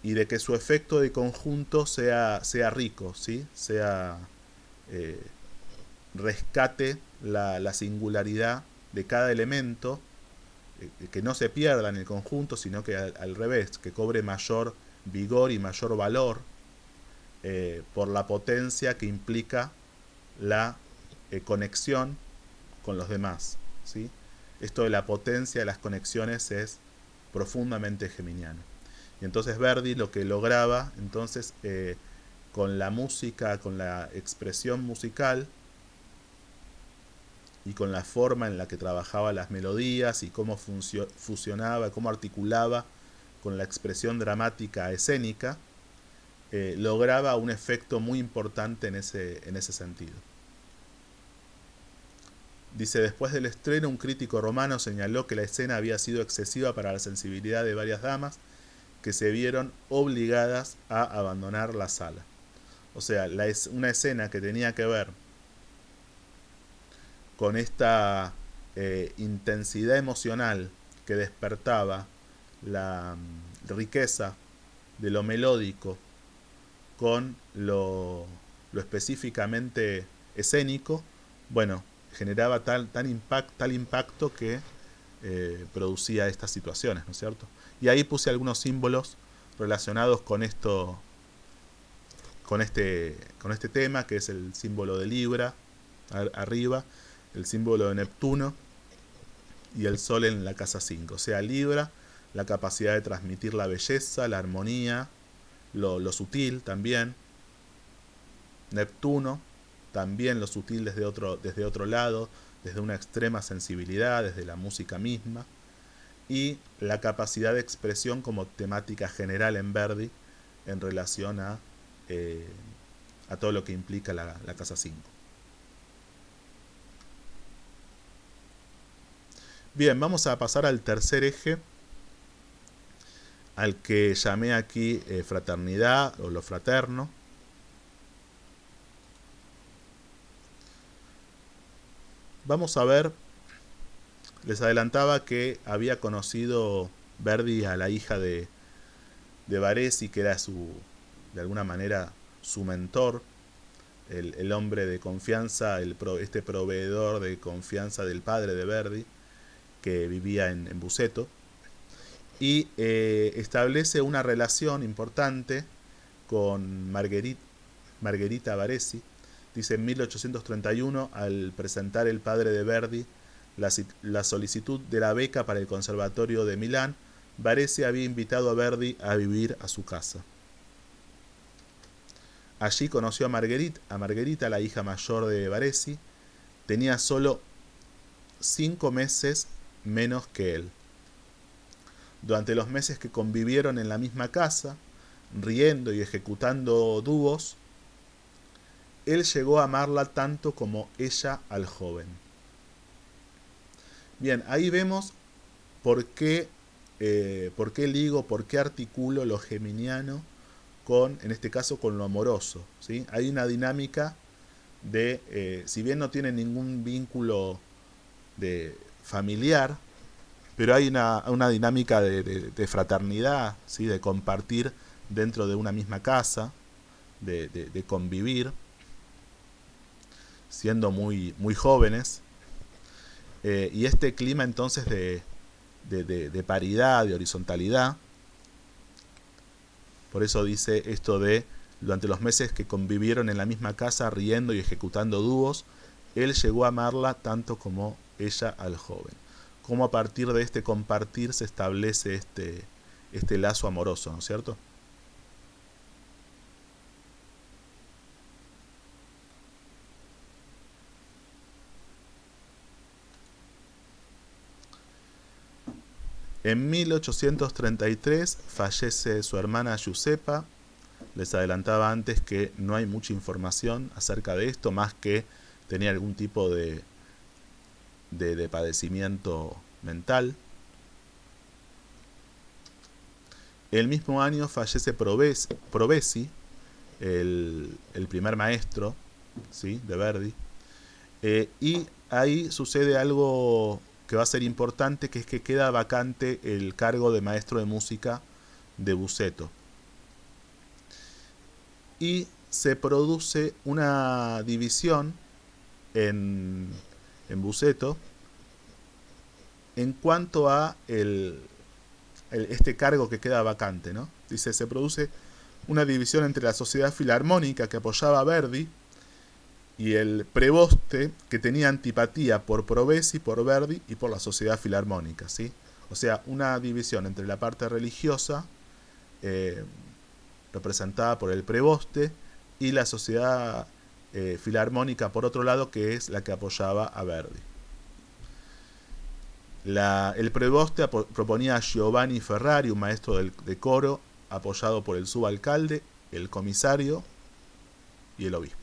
y de que su efecto de conjunto sea rico, ¿sí? Eh, rescate la singularidad de cada elemento, que no se pierda en el conjunto, sino que al revés, que cobre mayor vigor y mayor valor, por la potencia que implica la conexión con los demás, ¿sí? Esto de la potencia de las conexiones es profundamente geminiano. Y entonces Verdi lo que lograba entonces, con la música, con la expresión musical y con la forma en la que trabajaba las melodías y cómo fusionaba, cómo articulaba con la expresión dramática escénica, lograba un efecto muy importante en ese sentido. Dice: después del estreno, un crítico romano señaló que la escena había sido excesiva para la sensibilidad de varias damas, que se vieron obligadas a abandonar la sala. O sea, una escena que tenía que ver con esta intensidad emocional que despertaba la riqueza de lo melódico con lo específicamente escénico, bueno, generaba tal impacto que producía estas situaciones, ¿no es cierto? Y ahí puse algunos símbolos relacionados con esto, con este tema, que es el símbolo de Libra arriba, el símbolo de Neptuno y el Sol en la casa 5. O sea, Libra, la capacidad de transmitir la belleza, la armonía, lo sutil también. Neptuno, también lo sutil desde otro lado, desde una extrema sensibilidad, desde la música misma, y la capacidad de expresión como temática general en Verdi en relación a todo lo que implica la casa 5. Bien, vamos a pasar al tercer eje, al que llamé aquí fraternidad o lo fraterno. Vamos a ver, les adelantaba que había conocido Verdi a la hija de Baresi, que era de alguna manera su mentor, el hombre de confianza, este proveedor de confianza del padre de Verdi, que vivía en Busseto, y establece una relación importante con Margherita Baresi. Dice, en 1831, al presentar el padre de Verdi la solicitud de la beca para el Conservatorio de Milán, Baresi había invitado a Verdi a vivir a su casa. Allí conoció a Margherita, la hija mayor de Baresi. Tenía solo 5 meses menos que él. Durante los meses que convivieron en la misma casa, riendo y ejecutando dúos, él llegó a amarla tanto como ella al joven. Bien, ahí vemos por qué ligo, por qué articulo lo geminiano con, en este caso, con lo amoroso, ¿sí? Hay una dinámica de, si bien no tiene ningún vínculo de familiar, pero hay una dinámica de fraternidad, ¿sí? De compartir dentro de una misma casa, de convivir, siendo muy jóvenes, y este clima entonces de paridad, de horizontalidad. Por eso dice esto de, durante los meses que convivieron en la misma casa, riendo y ejecutando dúos, él llegó a amarla tanto como ella al joven. Cómo a partir de este compartir se establece este lazo amoroso, ¿no es cierto? En 1833 fallece su hermana Giuseppa. Les adelantaba antes que no hay mucha información acerca de esto, más que tenía algún tipo de padecimiento mental. El mismo año fallece Provesi, el primer maestro, ¿sí? De Verdi. Y ahí sucede algo que va a ser importante, que es que queda vacante el cargo de maestro de música de Busseto. Y se produce una división en Busseto en cuanto a este cargo que queda vacante, ¿no? Dice, se produce una división entre la sociedad filarmónica que apoyaba a Verdi y el preboste que tenía antipatía por Provesi, por Verdi y por la sociedad filarmónica, ¿sí? O sea, una división entre la parte religiosa, representada por el preboste, y la sociedad filarmónica, por otro lado, que es la que apoyaba a Verdi. El preboste proponía a Giovanni Ferrari, un maestro de coro, apoyado por el subalcalde, el comisario y el obispo.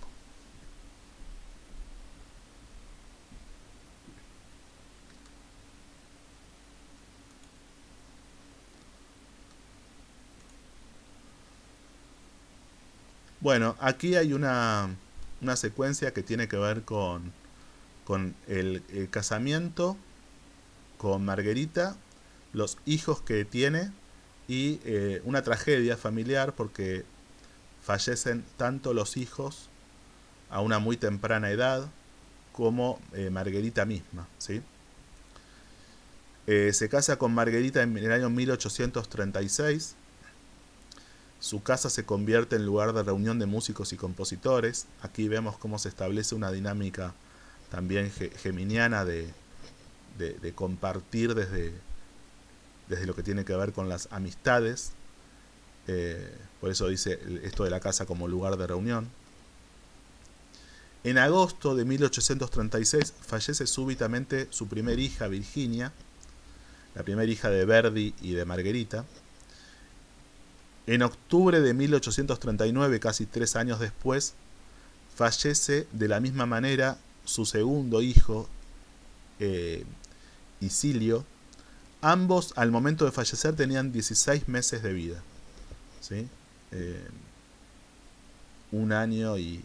Bueno, aquí hay una secuencia que tiene que ver con el casamiento con Margherita, los hijos que tiene y una tragedia familiar porque fallecen tanto los hijos a una muy temprana edad como Margherita misma, ¿sí? Se casa con Margherita en el año 1836. Su casa se convierte en lugar de reunión de músicos y compositores. Aquí vemos cómo se establece una dinámica también geminiana de compartir desde lo que tiene que ver con las amistades. Por eso dice esto de la casa como lugar de reunión. En agosto de 1836 fallece súbitamente su primera hija, Virginia, la primera hija de Verdi y de Margherita. En octubre de 1839, casi 3 años después, fallece de la misma manera su segundo hijo, Isilio. Ambos al momento de fallecer tenían 16 meses de vida, ¿sí? Un año y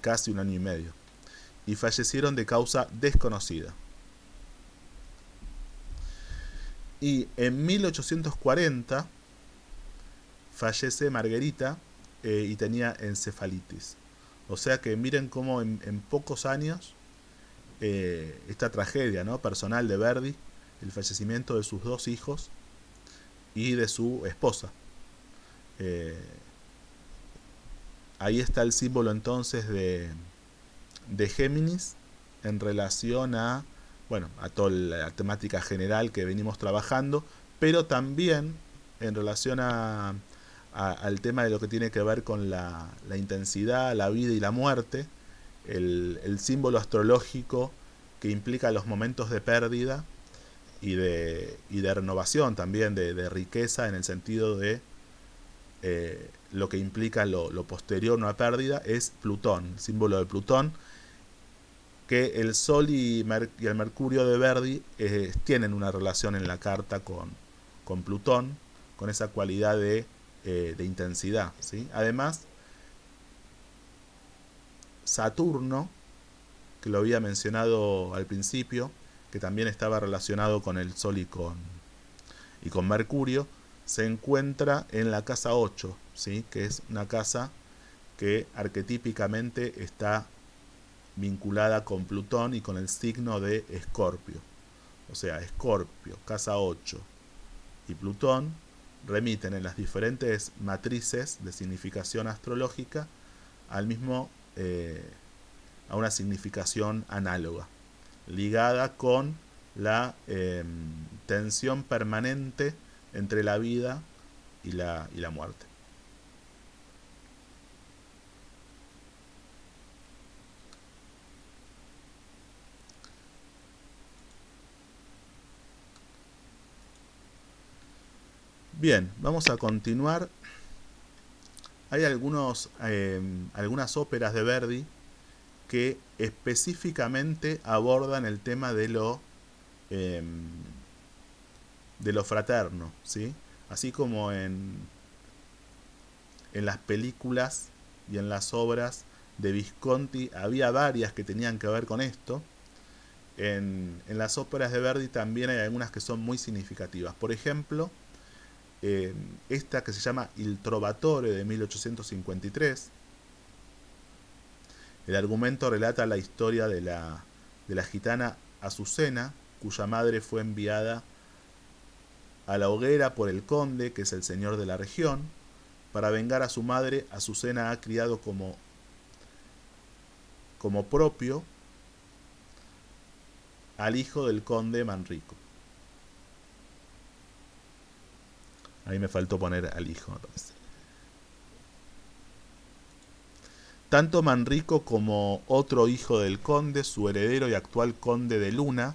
casi un año y medio. Y fallecieron de causa desconocida. Y en 1840 fallece Margherita y tenía encefalitis. O sea que miren cómo en pocos años esta tragedia, ¿no?, personal de Verdi, el fallecimiento de sus 2 hijos y de su esposa. Ahí está el símbolo entonces de Géminis en relación a, bueno, a toda la temática general que venimos trabajando, pero también en relación al tema de lo que tiene que ver con la intensidad, la vida y la muerte, el símbolo astrológico que implica los momentos de pérdida y de renovación también, de riqueza en el sentido de lo que implica lo posterior a una pérdida, es Plutón, el símbolo de Plutón, que el Sol y el Mercurio de Verdi tienen una relación en la carta con Plutón, con esa cualidad de intensidad, ¿sí? Además, Saturno, que lo había mencionado al principio, que también estaba relacionado con el Sol y con Mercurio, se encuentra en la casa 8, ¿sí?, que es una casa que arquetípicamente está vinculada con Plutón y con el signo de Escorpio. O sea, Escorpio, casa 8 y Plutón remiten en las diferentes matrices de significación astrológica al mismo a una significación análoga, ligada con la tensión permanente entre la vida y la muerte. Bien, vamos a continuar. Hay algunas óperas de Verdi que específicamente abordan el tema de lo fraterno, ¿sí? Así como en las películas y en las obras de Visconti había varias que tenían que ver con esto. En las óperas de Verdi también hay algunas que son muy significativas. Por ejemplo, esta que se llama Il Trovatore de 1853. El argumento relata la historia de la gitana Azucena, cuya madre fue enviada a la hoguera por el conde, que es el señor de la región. Para vengar a su madre, Azucena ha criado como propio al hijo del conde Manrico. Ahí me faltó poner al hijo, me parece. Tanto Manrico como otro hijo del conde, su heredero y actual conde de Luna,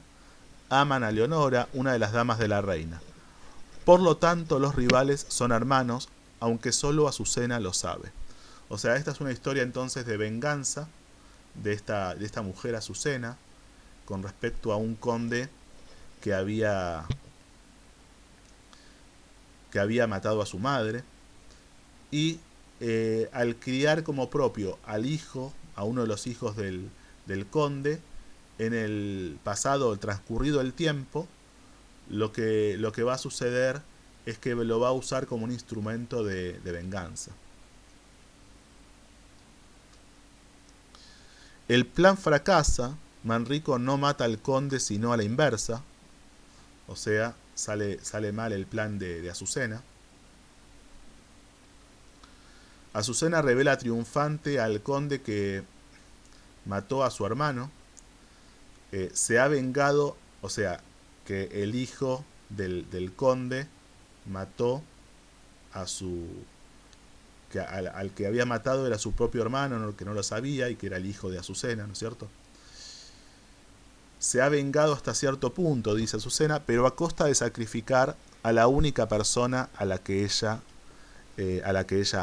aman a Leonora, una de las damas de la reina. Por lo tanto, los rivales son hermanos, aunque solo Azucena lo sabe. O sea, esta es una historia entonces de venganza de esta mujer Azucena con respecto a un conde que había matado a su madre, y al criar como propio a uno de los hijos del conde, en el pasado, transcurrido el tiempo, lo que va a suceder es que lo va a usar como un instrumento de venganza. El plan fracasa, Manrico no mata al conde sino a la inversa, o sea, sale mal el plan de Azucena. Azucena revela triunfante al conde que mató a su hermano. Se ha vengado, o sea, que el hijo del conde mató a su que al que había matado era su propio hermano, que no lo sabía y que era el hijo de Azucena, ¿no es cierto? Se ha vengado hasta cierto punto, dice Azucena, pero a costa de sacrificar a la única persona a la que ella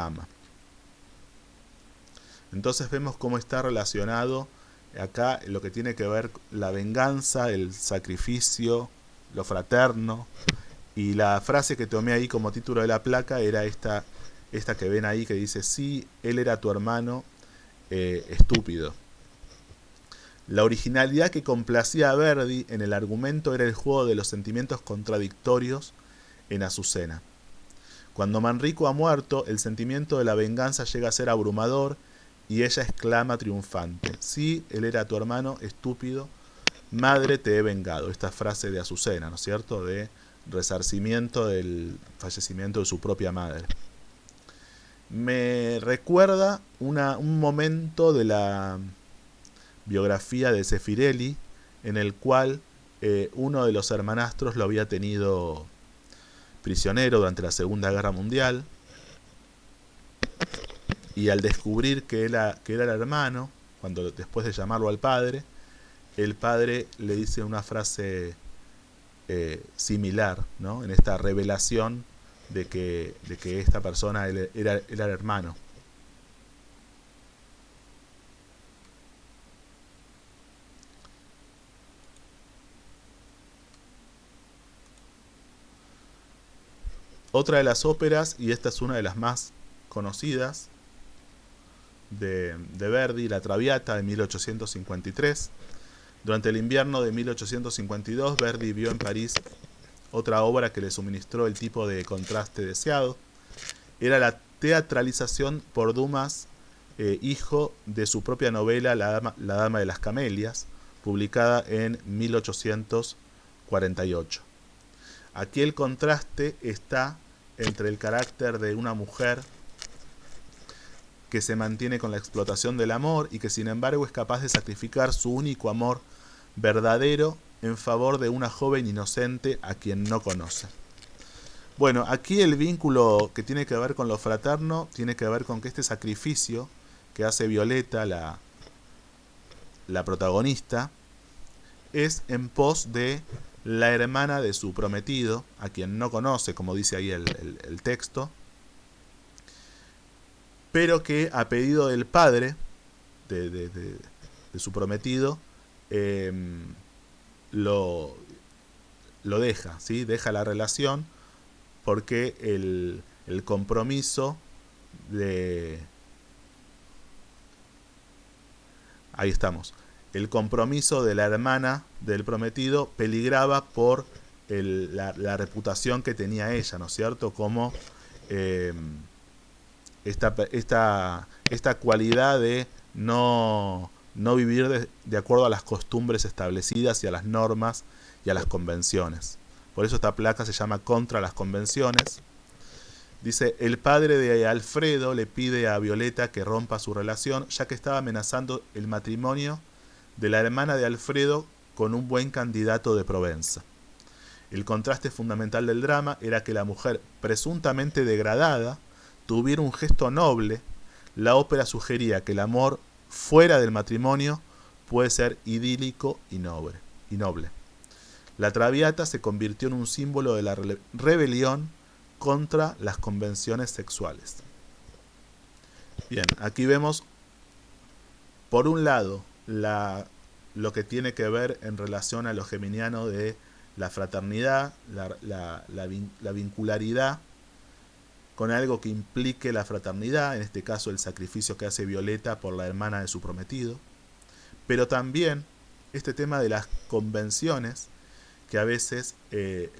ama. Entonces vemos cómo está relacionado acá lo que tiene que ver la venganza, el sacrificio, lo fraterno. Y la frase que tomé ahí como título de la placa era esta que ven ahí que dice: sí, él era tu hermano, estúpido. La originalidad que complacía a Verdi en el argumento era el juego de los sentimientos contradictorios en Azucena. Cuando Manrico ha muerto, el sentimiento de la venganza llega a ser abrumador y ella exclama triunfante: sí, él era tu hermano, estúpido, madre, te he vengado. Esta frase de Azucena, ¿no es cierto?, de resarcimiento del fallecimiento de su propia madre. Me recuerda un momento de la biografía de Zeffirelli en el cual uno de los hermanastros lo había tenido prisionero durante la Segunda Guerra Mundial, y al descubrir que era el hermano, después de llamarlo al padre, el padre le dice una frase similar, ¿no?, en esta revelación de que esta persona era el hermano. Otra de las óperas, y esta es una de las más conocidas de Verdi, La Traviata, de 1853. Durante el invierno de 1852, Verdi vio en París otra obra que le suministró el tipo de contraste deseado. Era la teatralización por Dumas, hijo de su propia novela La Dama de las Camelias, publicada en 1848. Aquí el contraste está entre el carácter de una mujer que se mantiene con la explotación del amor y que sin embargo es capaz de sacrificar su único amor verdadero en favor de una joven inocente a quien no conoce. Bueno, aquí el vínculo que tiene que ver con lo fraterno tiene que ver con que este sacrificio que hace Violeta, la protagonista, es en pos de la hermana de su prometido, a quien no conoce, como dice ahí el texto, pero que a pedido del padre de su prometido lo deja, ¿sí? Deja la relación porque el compromiso de... Ahí estamos. El compromiso de la hermana del prometido peligraba por la reputación que tenía ella, ¿no es cierto?, como esta cualidad de no vivir de acuerdo a las costumbres establecidas y a las normas y a las convenciones. Por eso esta placa se llama Contra las Convenciones. Dice: el padre de Alfredo le pide a Violeta que rompa su relación, ya que estaba amenazando el matrimonio de la hermana de Alfredo con un buen candidato de Provenza. El contraste fundamental del drama era que la mujer presuntamente degradada tuviera un gesto noble. La ópera sugería que el amor fuera del matrimonio puede ser idílico y noble. La Traviata se convirtió en un símbolo de la rebelión contra las convenciones sexuales. Bien, aquí vemos, por un lado, lo que tiene que ver en relación a lo geminiano de la fraternidad, la vincularidad con algo que implique la fraternidad, en este caso el sacrificio que hace Violeta por la hermana de su prometido, pero también este tema de las convenciones, que a veces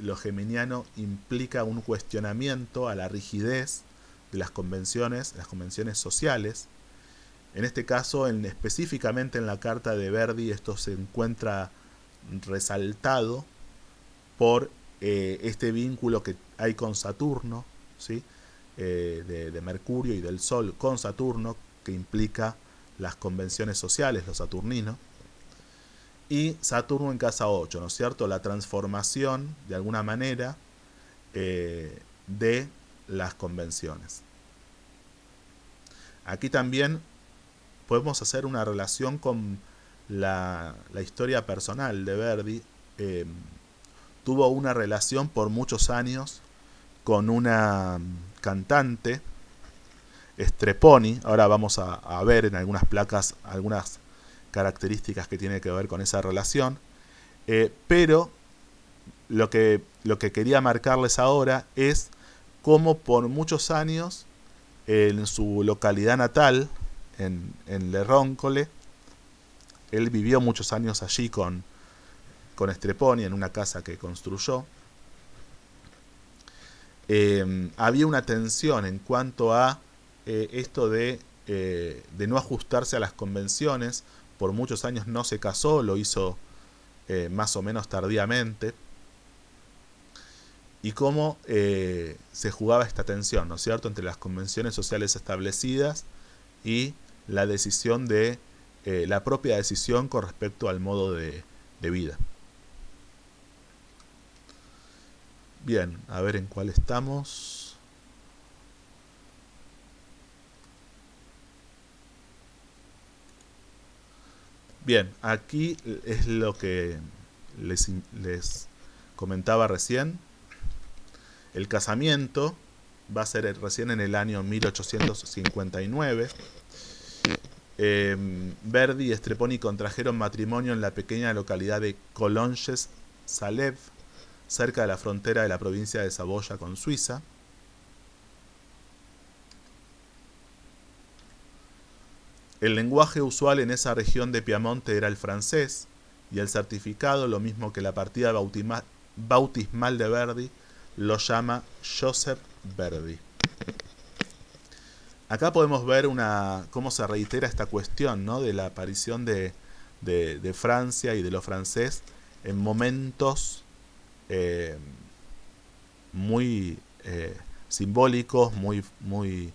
lo geminiano implica un cuestionamiento a la rigidez de las convenciones sociales. En este caso, específicamente en la carta de Verdi, esto se encuentra resaltado por este vínculo que hay con Saturno, ¿sí?, de Mercurio y del Sol con Saturno, que implica las convenciones sociales, lo saturnino, y Saturno en casa 8, ¿no es cierto?, la transformación, de alguna manera, de las convenciones. aquí también podemos hacer una relación con la historia personal de Verdi. Tuvo una relación por muchos años con una cantante, Strepponi. Ahora vamos a ver en algunas placas algunas características que tiene que ver con esa relación. Pero lo que quería marcarles ahora es cómo por muchos años en su localidad natal, en Le Roncole, él vivió muchos años allí con Strepponi en una casa que construyó. Había una tensión en cuanto a esto de no ajustarse a las convenciones. Por muchos años no se casó, lo hizo más o menos tardíamente. Y cómo se jugaba esta tensión, ¿no es cierto?, entre las convenciones sociales establecidas y la decisión de la propia decisión con respecto al modo de vida. Bien, a ver en cuál estamos. Bien, aquí es lo que les comentaba recién. El casamiento va a ser recién en el año 1859. Verdi y Strepponi contrajeron matrimonio en la pequeña localidad de Collonges-Salève, cerca de la frontera de la provincia de Saboya con Suiza. El lenguaje usual en esa región de Piamonte era el francés, y el certificado, lo mismo que la partida bautismal de Verdi, lo llama Joseph Verdi. Acá podemos ver cómo se reitera esta cuestión, ¿no?, de la aparición de Francia y de lo francés en momentos muy simbólicos, muy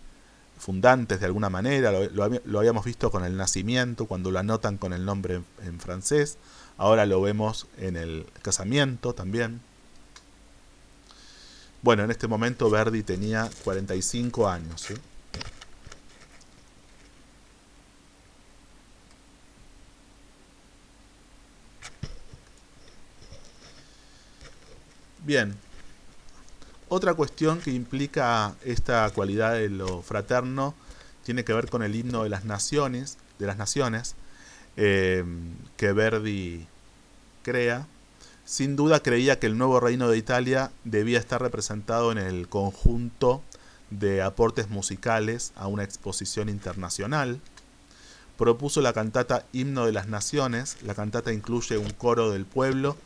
fundantes de alguna manera. Lo habíamos visto con el nacimiento, cuando lo anotan con el nombre en francés. Ahora lo vemos en el casamiento también. Bueno, en este momento Verdi tenía 45 años, ¿sí? Bien, otra cuestión que implica esta cualidad de lo fraterno tiene que ver con el himno de las naciones, que Verdi crea. Sin duda creía que el nuevo reino de Italia debía estar representado en el conjunto de aportes musicales a una exposición internacional. Propuso la cantata Himno de las Naciones. La cantata incluye un coro del pueblo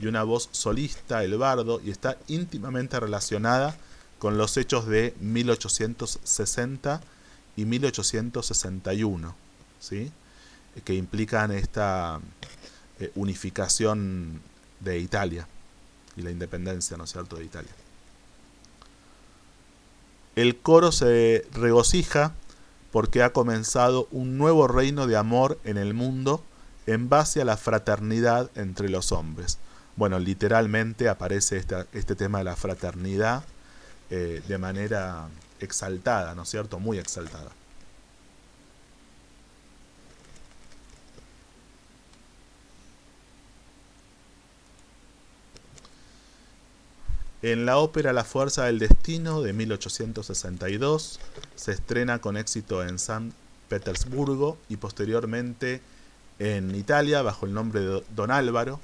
y una voz solista, el bardo, y está íntimamente relacionada con los hechos de 1860 y 1861, ¿sí?, que implican esta unificación de Italia y la independencia, ¿no es cierto?, de Italia. El coro se regocija porque ha comenzado un nuevo reino de amor en el mundo en base a la fraternidad entre los hombres. Bueno, literalmente aparece este tema de la fraternidad de manera exaltada, ¿no es cierto?, muy exaltada. En la ópera La Fuerza del Destino de 1862 se estrena con éxito en San Petersburgo y posteriormente en Italia bajo el nombre de Don Álvaro.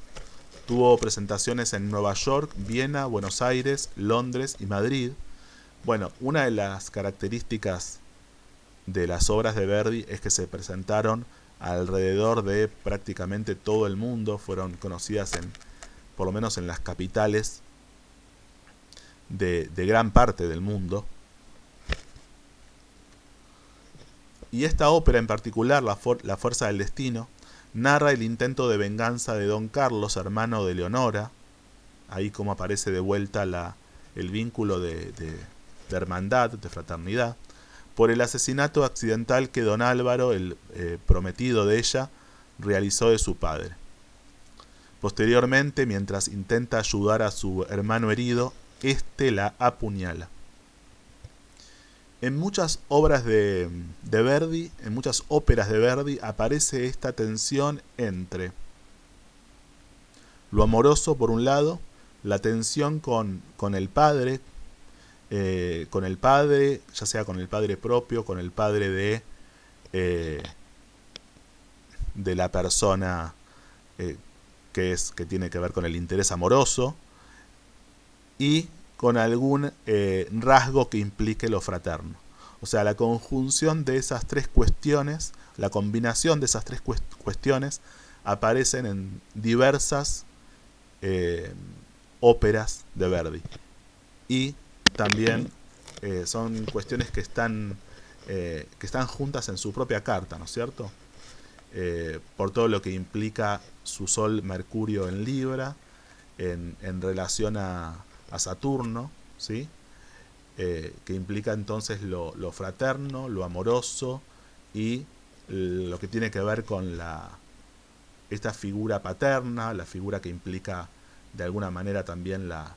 Tuvo presentaciones en Nueva York, Viena, Buenos Aires, Londres y Madrid. Bueno, una de las características de las obras de Verdi es que se presentaron alrededor de prácticamente todo el mundo. Fueron conocidas por lo menos en las capitales de gran parte del mundo. Y esta ópera en particular, La Fuerza del Destino, narra el intento de venganza de Don Carlos, hermano de Leonora. Ahí como aparece de vuelta el vínculo de hermandad, de fraternidad, por el asesinato accidental que Don Álvaro, el prometido de ella, realizó de su padre. Posteriormente, mientras intenta ayudar a su hermano herido, este la apuñala. En muchas obras de Verdi, en muchas óperas de Verdi, aparece esta tensión entre lo amoroso por un lado, la tensión con el padre, ya sea con el padre propio, con el padre eh, de la persona eh, que tiene que ver con el interés amoroso, y con algún rasgo que implique lo fraterno. O sea, la conjunción de esas tres cuestiones, la combinación de esas tres cuestiones, aparecen en diversas óperas de Verdi. Y también son cuestiones que están juntas en su propia carta, ¿no es cierto? Por todo lo que implica su Sol Mercurio en Libra, en relación a Saturno, ¿sí? Que implica entonces lo fraterno, lo amoroso y lo que tiene que ver con esta figura paterna, la figura que implica de alguna manera también la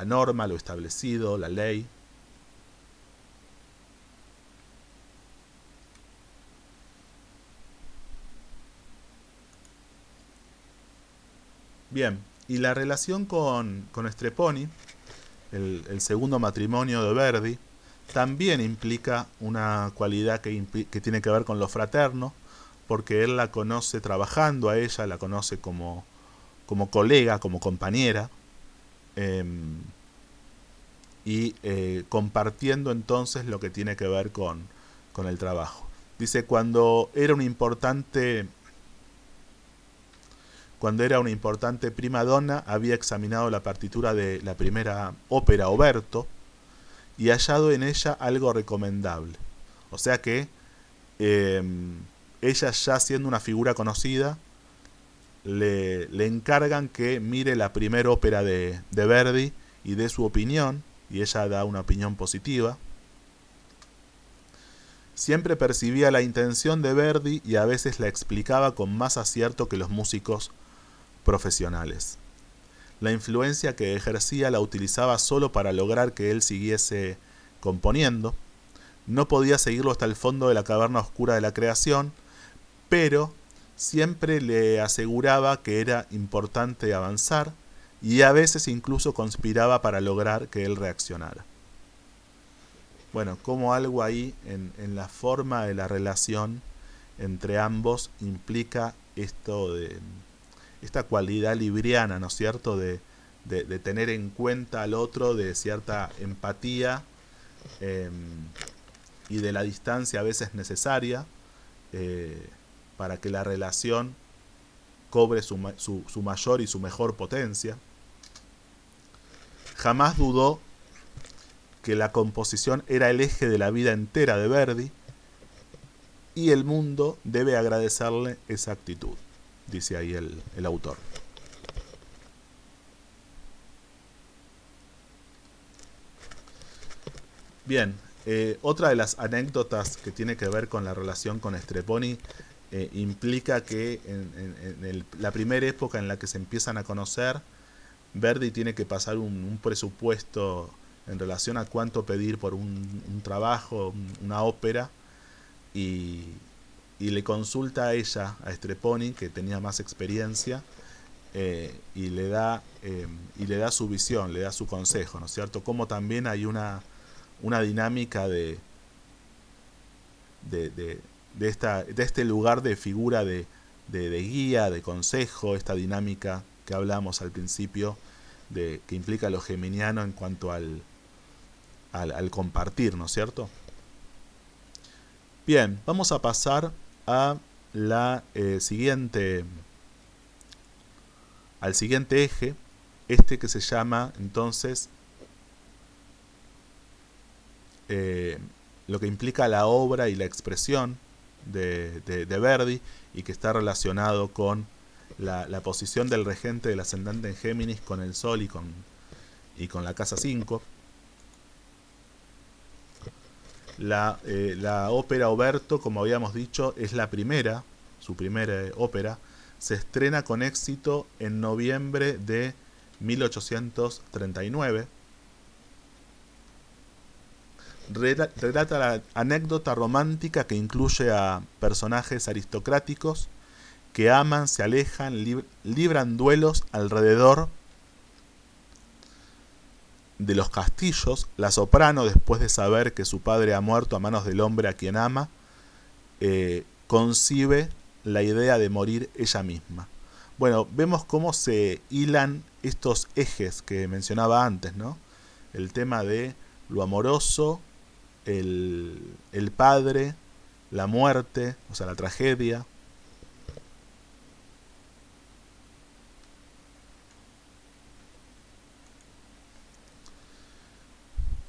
norma, lo establecido, la ley. Bien, y la relación con Strepponi, el segundo matrimonio de Verdi, también implica una cualidad que tiene que ver con lo fraterno, porque él la conoce trabajando a ella, la conoce como colega, como compañera, eh, y compartiendo entonces lo que tiene que ver con el trabajo. Dice, cuando era una importante prima donna, había examinado la partitura de la primera ópera Oberto y hallado en ella algo recomendable. O sea que eh, ella, ya siendo una figura conocida, le encargan que mire la primera ópera de Verdi y dé su opinión, y ella da una opinión positiva. Siempre percibía la intención de Verdi y a veces la explicaba con más acierto que los músicos profesionales. La influencia que ejercía la utilizaba solo para lograr que él siguiese componiendo. No podía seguirlo hasta el fondo de la caverna oscura de la creación, pero siempre le aseguraba que era importante avanzar y a veces incluso conspiraba para lograr que él reaccionara. Bueno, como algo ahí en la forma de la relación entre ambos implica esta cualidad libriana, ¿no es cierto?, de tener en cuenta al otro, de cierta empatía eh, y de la distancia a veces necesaria para que la relación cobre su mayor y su mejor potencia. Jamás dudó que la composición era el eje de la vida entera de Verdi y el mundo debe agradecerle esa actitud, dice ahí el autor. Bien, otra de las anécdotas que tiene que ver con la relación con Strepponi implica que en la primera época en la que se empiezan a conocer, Verdi tiene que pasar un presupuesto en relación a cuánto pedir por un trabajo, una ópera, y le consulta a ella, a Strepponi, que tenía más experiencia, y le da su visión, le da su consejo, ¿no es cierto? Como también hay una dinámica de este lugar de figura de guía, de consejo, esta dinámica que hablamos al principio, que implica lo geminiano en cuanto al compartir, ¿no es cierto? Bien, vamos a pasar a al siguiente eje, que se llama entonces lo que implica la obra y la expresión de Verdi, y que está relacionado con la posición del regente del ascendente en Géminis con el Sol y con la casa 5. La ópera Oberto, como habíamos dicho, es su primera ópera. Se estrena con éxito en noviembre de 1839. relata la anécdota romántica que incluye a personajes aristocráticos que aman, se alejan, libran duelos alrededor de los castillos. La soprano, después de saber que su padre ha muerto a manos del hombre a quien ama, concibe la idea de morir ella misma. Bueno, vemos cómo se hilan estos ejes que mencionaba antes, ¿no? El tema de lo amoroso, el padre, la muerte, o sea, la tragedia.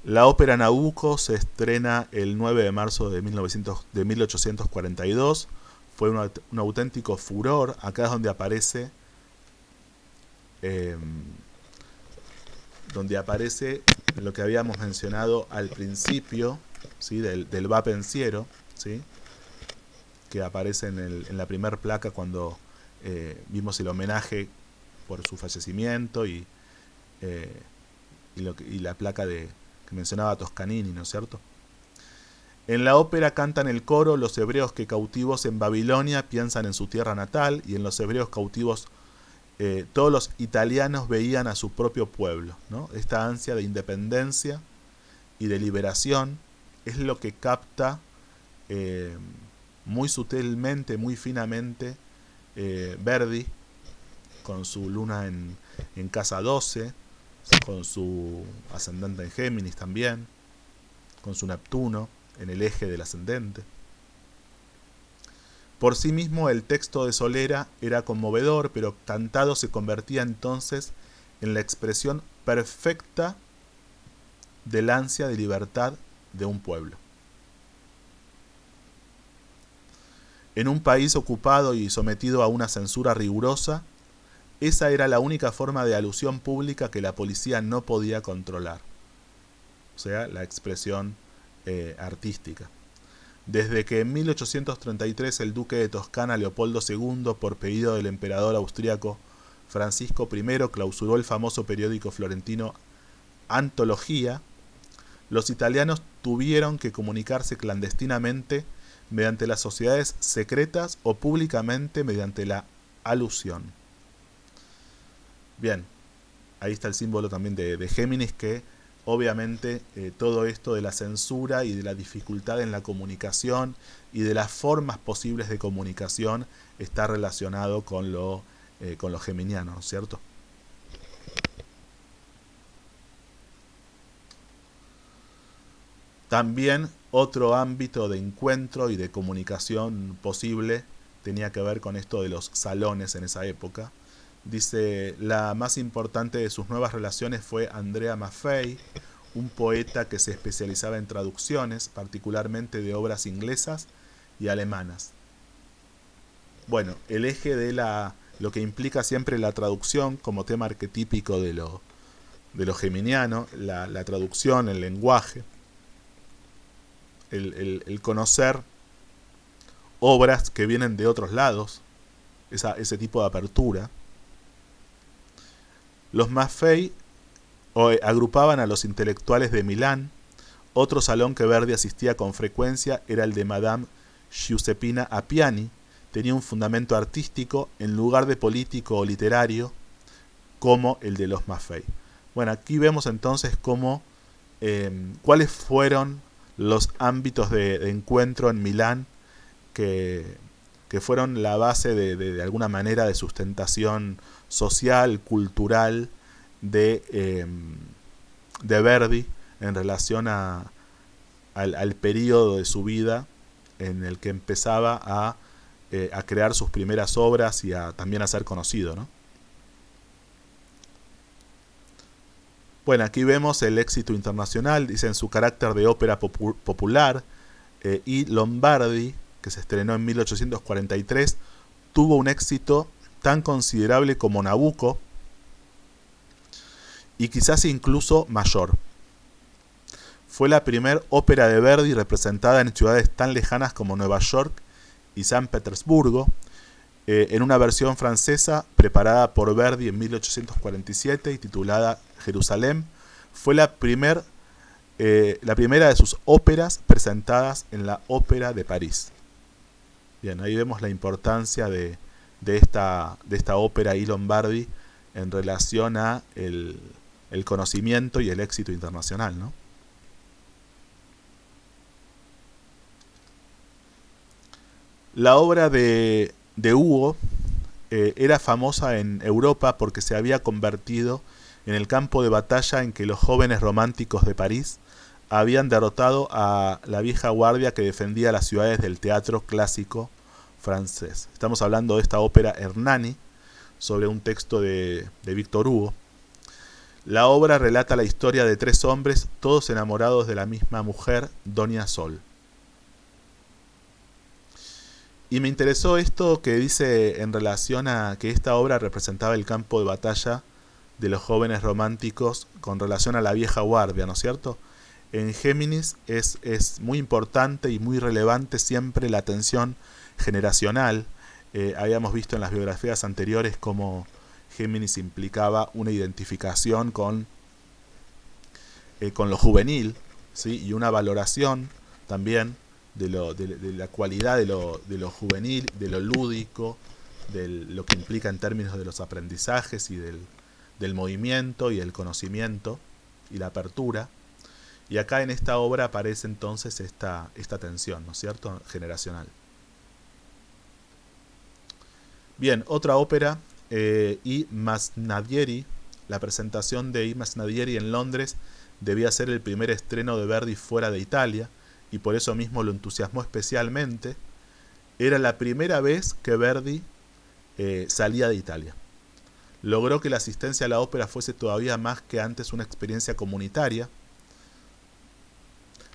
La ópera Nabucco se estrena el 9 de marzo de 1842. Fue un auténtico furor. Acá es donde aparece lo que habíamos mencionado al principio, ¿sí? del va pensiero, ¿sí? Que aparece en la primera placa cuando vimos el homenaje por su fallecimiento y la placa que mencionaba Toscanini, ¿no es cierto? En la ópera cantan el coro los hebreos que cautivos en Babilonia piensan en su tierra natal, y en los hebreos cautivos todos los italianos veían a su propio pueblo, ¿no? Esta ansia de independencia y de liberación es lo que capta muy sutilmente, muy finamente Verdi, con su luna en casa 12, con su ascendente en Géminis también, con su Neptuno en el eje del ascendente. Por sí mismo el texto de Solera era conmovedor, pero cantado se convertía entonces en la expresión perfecta del ansia de libertad de un pueblo. En un país ocupado y sometido a una censura rigurosa, esa era la única forma de alusión pública que la policía no podía controlar, o sea, la expresión artística. Desde que en 1833 el duque de Toscana Leopoldo II, por pedido del emperador austríaco Francisco I, clausuró el famoso periódico florentino Antología, los italianos tuvieron que comunicarse clandestinamente mediante las sociedades secretas o públicamente mediante la alusión. Bien, ahí está el símbolo también de Géminis, que obviamente todo esto de la censura y de la dificultad en la comunicación y de las formas posibles de comunicación está relacionado con lo geminiano, ¿no es cierto? También otro ámbito de encuentro y de comunicación posible tenía que ver con esto de los salones en esa época. Dice, la más importante de sus nuevas relaciones fue Andrea Maffei, un poeta que se especializaba en traducciones, particularmente de obras inglesas y alemanas. Bueno, el eje de lo que implica siempre la traducción como tema arquetípico de lo geminiano, la traducción, el lenguaje, el conocer obras que vienen de otros lados, ese tipo de apertura. Los Maffei agrupaban a los intelectuales de Milán. Otro salón que Verdi asistía con frecuencia era el de Madame Giuseppina Appiani. Tenía un fundamento artístico en lugar de político o literario, como el de los Maffei. Bueno, aquí vemos entonces cuáles fueron los ámbitos de encuentro en Milán que fueron la base de alguna manera de sustentación social, cultural de Verdi en relación al periodo de su vida en el que empezaba a crear sus primeras obras y también a ser conocido, ¿no? Bueno, aquí vemos el éxito internacional, dice, en su carácter de ópera popular, y Lombardi, que se estrenó en 1843, tuvo un éxito tan considerable como Nabucco y quizás incluso mayor. Fue la primera ópera de Verdi representada en ciudades tan lejanas como Nueva York y San Petersburgo, en una versión francesa preparada por Verdi en 1847 y titulada Jerusalén. Fue la primera la primera de sus óperas presentadas en la Ópera de París. Bien, ahí vemos la importancia de esta ópera I Lombardi en relación a el conocimiento y el éxito internacional, ¿no? La obra de Hugo era famosa en Europa porque se había convertido en el campo de batalla en que los jóvenes románticos de París habían derrotado a la vieja guardia que defendía las ciudades del teatro clásico francés. Estamos hablando de esta ópera Hernani, sobre un texto de Víctor Hugo. La obra relata la historia de tres hombres, todos enamorados de la misma mujer, Doña Sol. Y me interesó esto que dice en relación a que esta obra representaba el campo de batalla de los jóvenes románticos con relación a la vieja guardia, ¿no es cierto? En Géminis es muy importante y muy relevante siempre la tensión generacional. Habíamos visto en las biografías anteriores cómo Géminis implicaba una identificación con lo juvenil, ¿sí? Y una valoración también de la cualidad de lo juvenil, de lo lúdico, de lo que implica en términos de los aprendizajes y del movimiento y el conocimiento y la apertura. Y acá en esta obra aparece entonces esta tensión, ¿no es cierto?, generacional. Bien, otra ópera, I Masnadieri. La presentación de I Masnadieri en Londres debía ser el primer estreno de Verdi fuera de Italia, y por eso mismo lo entusiasmó especialmente. Era la primera vez que Verdi salía de Italia. Logró que la asistencia a la ópera fuese todavía más que antes una experiencia comunitaria,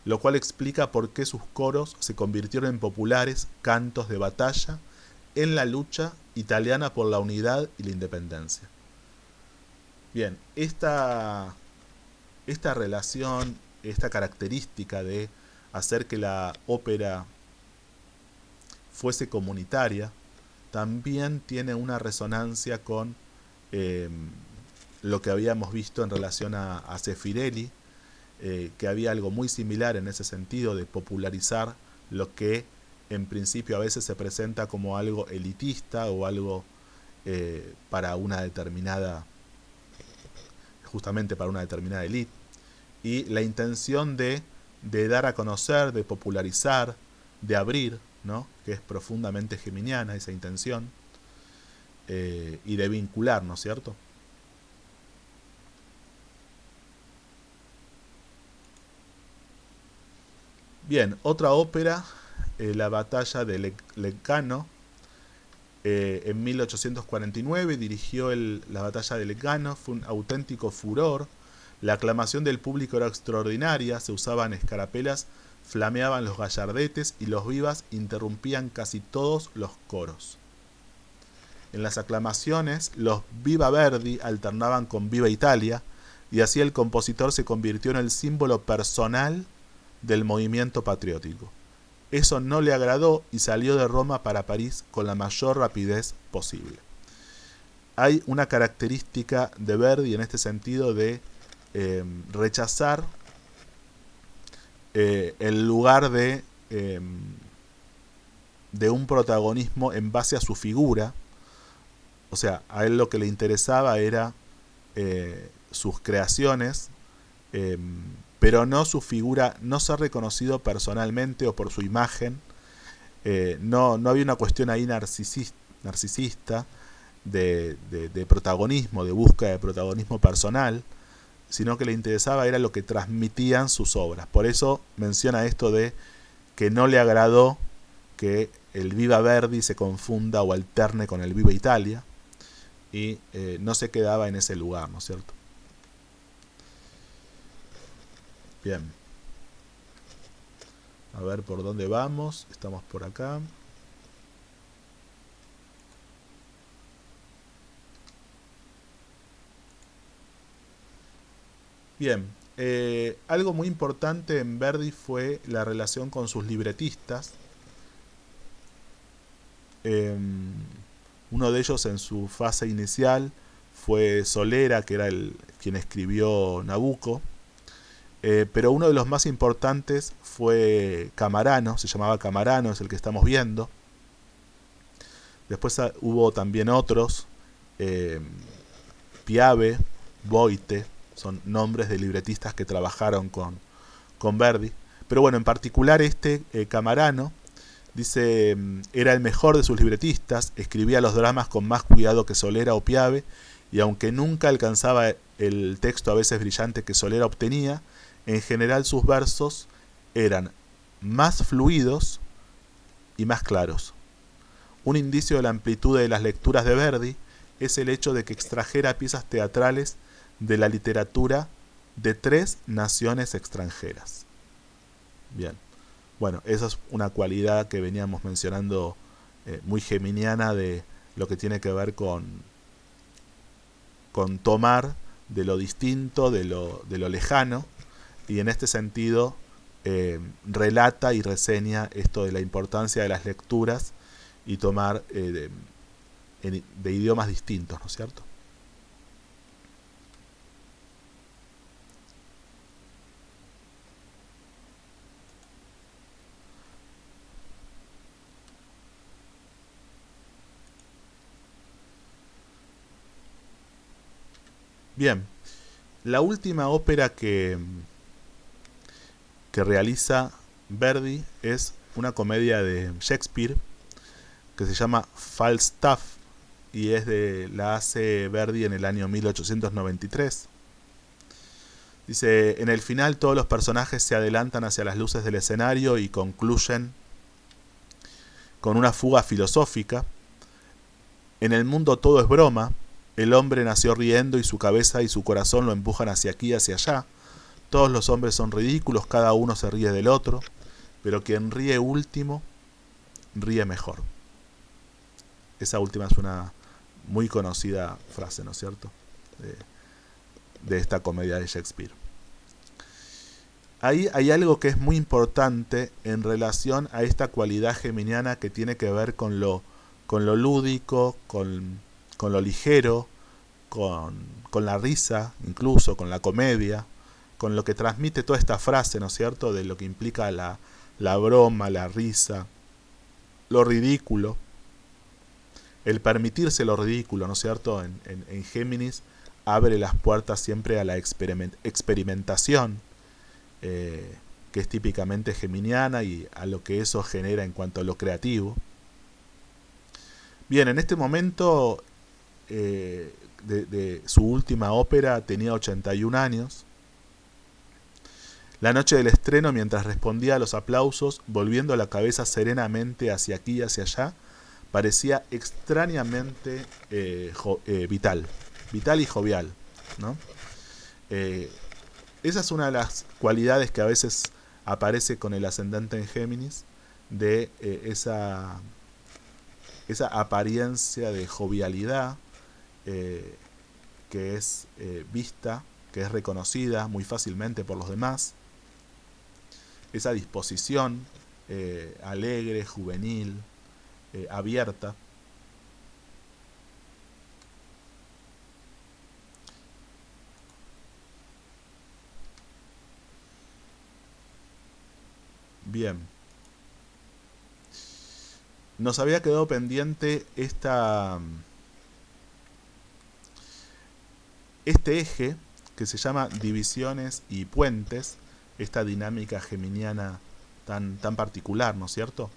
lo cual explica por qué sus coros se convirtieron en populares cantos de batalla en la lucha italiana por la unidad y la independencia. Bien, esta relación, esta característica de hacer que la ópera fuese comunitaria, también tiene una resonancia con lo que habíamos visto en relación a Zeffirelli, que había algo muy similar en ese sentido de popularizar lo que en principio a veces se presenta como algo elitista o algo para una determinada, justamente para una determinada élite, y la intención de dar a conocer, de popularizar, de abrir, ¿no?, que es profundamente geminiana esa intención, y de vincular, ¿no es cierto? Bien, otra ópera, La batalla de Legnano. En 1849 dirigió la batalla de Legnano, fue un auténtico furor. La aclamación del público era extraordinaria, se usaban escarapelas, flameaban los gallardetes y los vivas interrumpían casi todos los coros. En las aclamaciones, los Viva Verdi alternaban con Viva Italia, y así el compositor se convirtió en el símbolo personal del movimiento patriótico. Eso no le agradó y salió de Roma para París con la mayor rapidez posible. Hay una característica de Verdi en este sentido de rechazar el lugar de un protagonismo en base a su figura. O sea, a él lo que le interesaba era sus creaciones, pero no su figura, no ser reconocido personalmente o por su imagen. No había una cuestión ahí narcisista de protagonismo, de búsqueda de protagonismo personal, sino que le interesaba era lo que transmitían sus obras. Por eso menciona esto de que no le agradó que el Viva Verdi se confunda o alterne con el Viva Italia, y no se quedaba en ese lugar, ¿no es cierto? Bien. A ver por dónde vamos. Estamos por acá. Bien. Algo muy importante en Verdi fue la relación con sus libretistas. Uno de ellos en su fase inicial fue Solera, que era quien escribió Nabucco. pero uno de los más importantes fue Camarano, se llamaba Camarano, es el que estamos viendo. Después hubo también otros, Piave, Boite, son nombres de libretistas que trabajaron con Verdi. Pero bueno, en particular este Camarano, dice, era el mejor de sus libretistas, escribía los dramas con más cuidado que Solera o Piave, y aunque nunca alcanzaba el texto a veces brillante que Solera obtenía, en general sus versos eran más fluidos y más claros. Un indicio de la amplitud de las lecturas de Verdi es el hecho de que extrajera piezas teatrales de la literatura de 3 naciones extranjeras. Bien, bueno, esa es una cualidad que veníamos mencionando muy geminiana de lo que tiene que ver con tomar de lo distinto, de lo lejano, y en este sentido relata y reseña esto de la importancia de las lecturas y tomar de idiomas distintos, ¿no es cierto? Bien, la última ópera que realiza Verdi es una comedia de Shakespeare que se llama Falstaff y la hace Verdi en el año 1893. Dice, en el final todos los personajes se adelantan hacia las luces del escenario y concluyen con una fuga filosófica. En el mundo todo es broma, el hombre nació riendo y su cabeza y su corazón lo empujan hacia aquí y hacia allá. Todos los hombres son ridículos, cada uno se ríe del otro, pero quien ríe último, ríe mejor. Esa última es una muy conocida frase, ¿no es cierto?, de esta comedia de Shakespeare. Ahí hay algo que es muy importante en relación a esta cualidad geminiana que tiene que ver con lo lúdico, con lo ligero, con la risa, incluso con la comedia, con lo que transmite toda esta frase, ¿no es cierto?, de lo que implica la broma, la risa, lo ridículo, el permitirse lo ridículo, ¿no es cierto?, en Géminis abre las puertas siempre a la experimentación, que es típicamente geminiana, y a lo que eso genera en cuanto a lo creativo. Bien, en este momento de su última ópera tenía 81 años. La noche del estreno, mientras respondía a los aplausos, volviendo la cabeza serenamente hacia aquí y hacia allá, parecía extrañamente vital y jovial, ¿no? Esa es una de las cualidades que a veces aparece con el ascendente en Géminis, de esa apariencia de jovialidad que es vista, que es reconocida muy fácilmente por los demás, esa disposición alegre, juvenil, abierta. Bien. Nos había quedado pendiente este eje que se llama divisiones y puentes, esta dinámica geminiana tan particular, ¿no es cierto?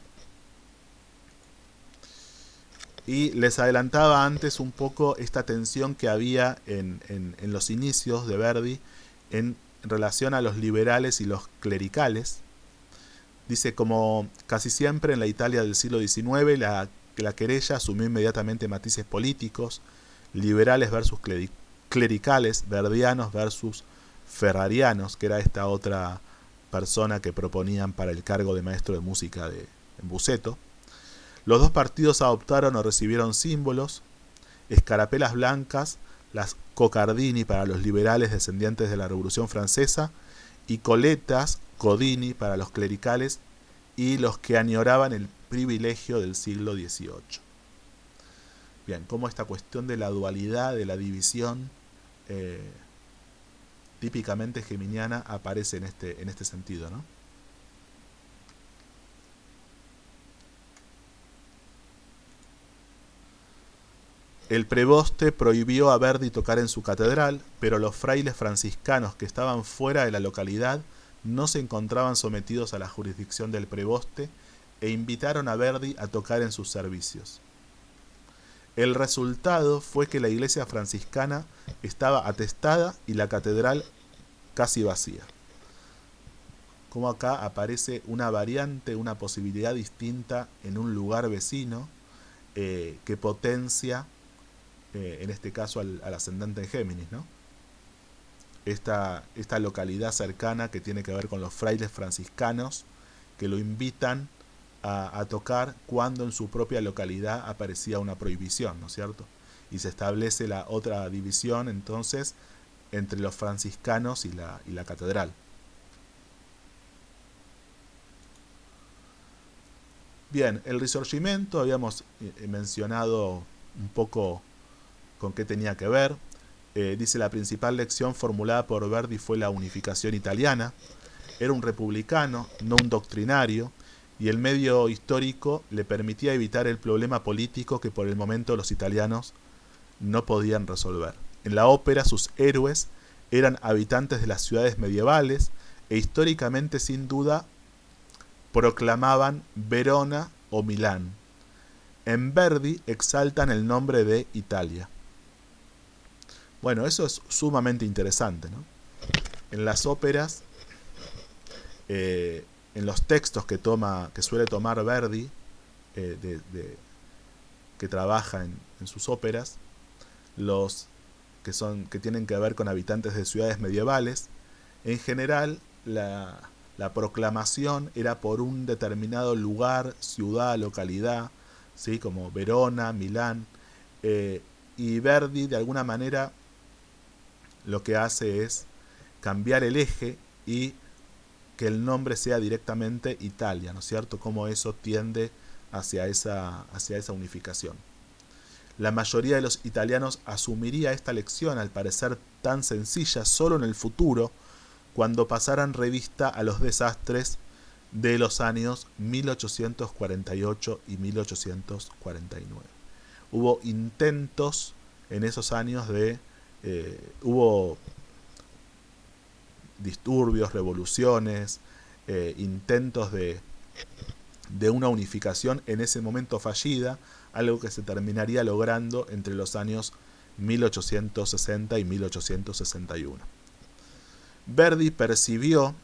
Y les adelantaba antes un poco esta tensión que había en los inicios de Verdi en relación a los liberales y los clericales. Dice, como casi siempre en la Italia del siglo XIX, la querella asumió inmediatamente matices políticos, liberales versus clericales, verdianos versus ferrarianos, que era esta otra persona que proponían para el cargo de maestro de música en Busseto. Los dos partidos adoptaron o recibieron símbolos, escarapelas blancas, las cocardini para los liberales descendientes de la Revolución Francesa, y coletas codini para los clericales y los que añoraban el privilegio del siglo XVIII. Bien, cómo esta cuestión de la dualidad, de la división, típicamente geminiana aparece en este sentido, ¿no? El preboste prohibió a Verdi tocar en su catedral, pero los frailes franciscanos que estaban fuera de la localidad no se encontraban sometidos a la jurisdicción del preboste e invitaron a Verdi a tocar en sus servicios. El resultado fue que la iglesia franciscana estaba atestada y la catedral casi vacía. Como acá aparece una variante, una posibilidad distinta en un lugar vecino que potencia, en este caso, al ascendente en Géminis, ¿no? Esta localidad cercana que tiene que ver con los frailes franciscanos que lo invitan a tocar cuando en su propia localidad aparecía una prohibición, ¿no es cierto? Y se establece la otra división entonces entre los franciscanos y la catedral. Bien, el Risorgimento habíamos mencionado un poco con qué tenía que ver. Dice: la principal lección formulada por Verdi fue la unificación italiana. Era un republicano, no un doctrinario, y el medio histórico le permitía evitar el problema político que por el momento los italianos no podían resolver. En la ópera sus héroes eran habitantes de las ciudades medievales e históricamente sin duda proclamaban Verona o Milán. En Verdi exaltan el nombre de Italia. Bueno, eso es sumamente interesante, ¿no? En las óperas, en los textos que suele tomar Verdi, que trabaja en sus óperas, los que tienen que ver con habitantes de ciudades medievales, en general la proclamación era por un determinado lugar, ciudad, localidad, ¿sí? Como Verona, Milán, y Verdi de alguna manera lo que hace es cambiar el eje y que el nombre sea directamente Italia, ¿no es cierto? Como eso tiende hacia esa unificación. La mayoría de los italianos asumiría esta lección, al parecer tan sencilla, solo en el futuro, cuando pasaran revista a los desastres de los años 1848 y 1849. Hubo intentos en esos años hubo disturbios, revoluciones, intentos de una unificación en ese momento fallida, algo que se terminaría logrando entre los años 1860 y 1861. Verdi percibió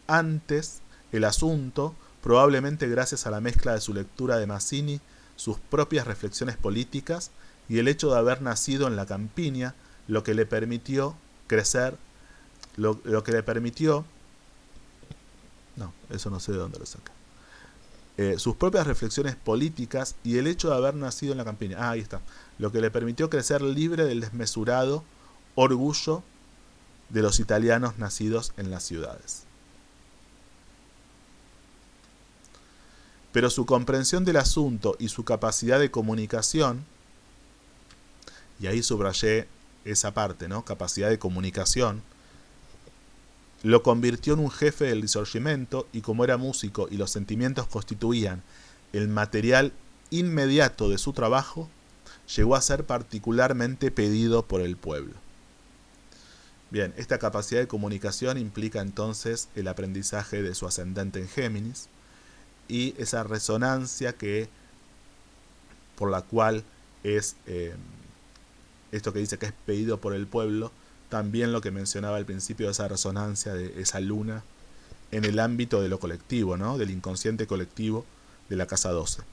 antes el asunto, probablemente gracias a la mezcla de su lectura de Mazzini, sus propias reflexiones políticas y el hecho de haber nacido en la campiña, lo que le permitió crecer, lo que le permitió... No, eso no sé de dónde lo saca. Sus propias reflexiones políticas y el hecho de haber nacido en la campiña. Ahí está. Lo que le permitió crecer libre del desmesurado orgullo de los italianos nacidos en las ciudades. Pero su comprensión del asunto y su capacidad de comunicación, y ahí subrayé esa parte, ¿no? Capacidad de comunicación, lo convirtió en un jefe del Risorgimento, y como era músico y los sentimientos constituían el material inmediato de su trabajo, llegó a ser particularmente pedido por el pueblo. Bien, esta capacidad de comunicación implica entonces el aprendizaje de su ascendente en Géminis y esa resonancia por la cual es esto que dice que es pedido por el pueblo, también lo que mencionaba al principio de esa resonancia de esa luna en el ámbito de lo colectivo, ¿no? Del inconsciente colectivo de la casa 12.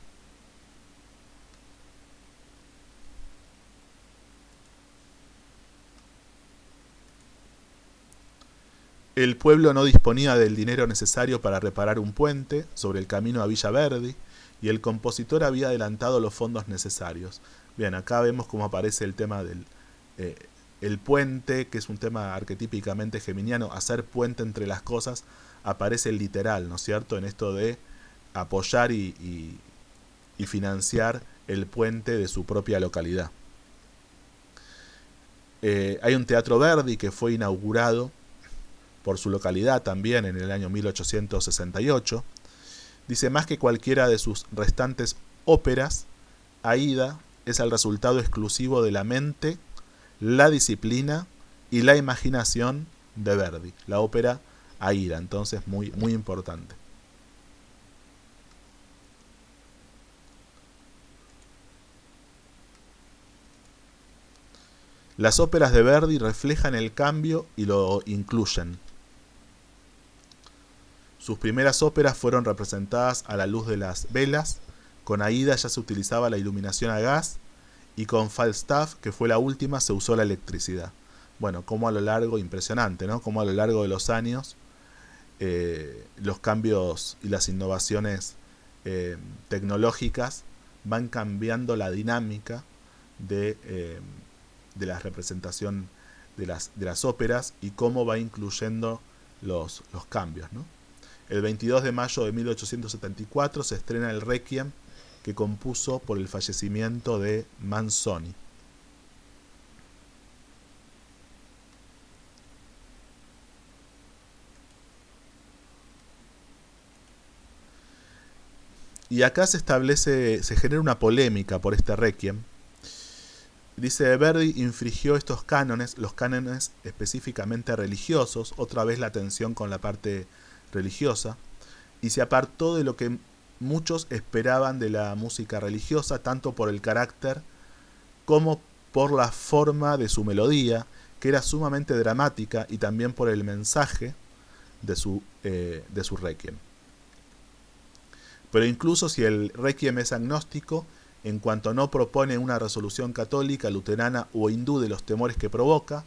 El pueblo no disponía del dinero necesario para reparar un puente sobre el camino a Villa Verdi y el compositor había adelantado los fondos necesarios. Bien, acá vemos cómo aparece el tema del el puente, que es un tema arquetípicamente geminiano. Hacer puente entre las cosas aparece literal, ¿no es cierto? En esto de apoyar y financiar el puente de su propia localidad. Hay un Teatro Verdi que fue inaugurado por su localidad también en el año 1868. Dice, más que cualquiera de sus restantes óperas, Aida es el resultado exclusivo de la mente, la disciplina y la imaginación de Verdi. La ópera Aida, entonces muy, muy importante. Las óperas de Verdi reflejan el cambio y lo incluyen. Sus primeras óperas fueron representadas a la luz de las velas, con Aida ya se utilizaba la iluminación a gas y con Falstaff, que fue la última, se usó la electricidad. Bueno, como a lo largo, impresionante, ¿no? Como a lo largo de los años los cambios y las innovaciones tecnológicas van cambiando la dinámica de la representación de las óperas y cómo va incluyendo los cambios, ¿no? El 22 de mayo de 1874 se estrena el Requiem que compuso por el fallecimiento de Manzoni. Y acá se genera una polémica por este Requiem. Dice, Verdi infringió estos cánones, los cánones específicamente religiosos, otra vez la tensión con la parte religiosa, y se apartó de lo que muchos esperaban de la música religiosa, tanto por el carácter como por la forma de su melodía, que era sumamente dramática, y también por el mensaje de su Requiem. Pero incluso si el Requiem es agnóstico, en cuanto no propone una resolución católica, luterana o hindú de los temores que provoca,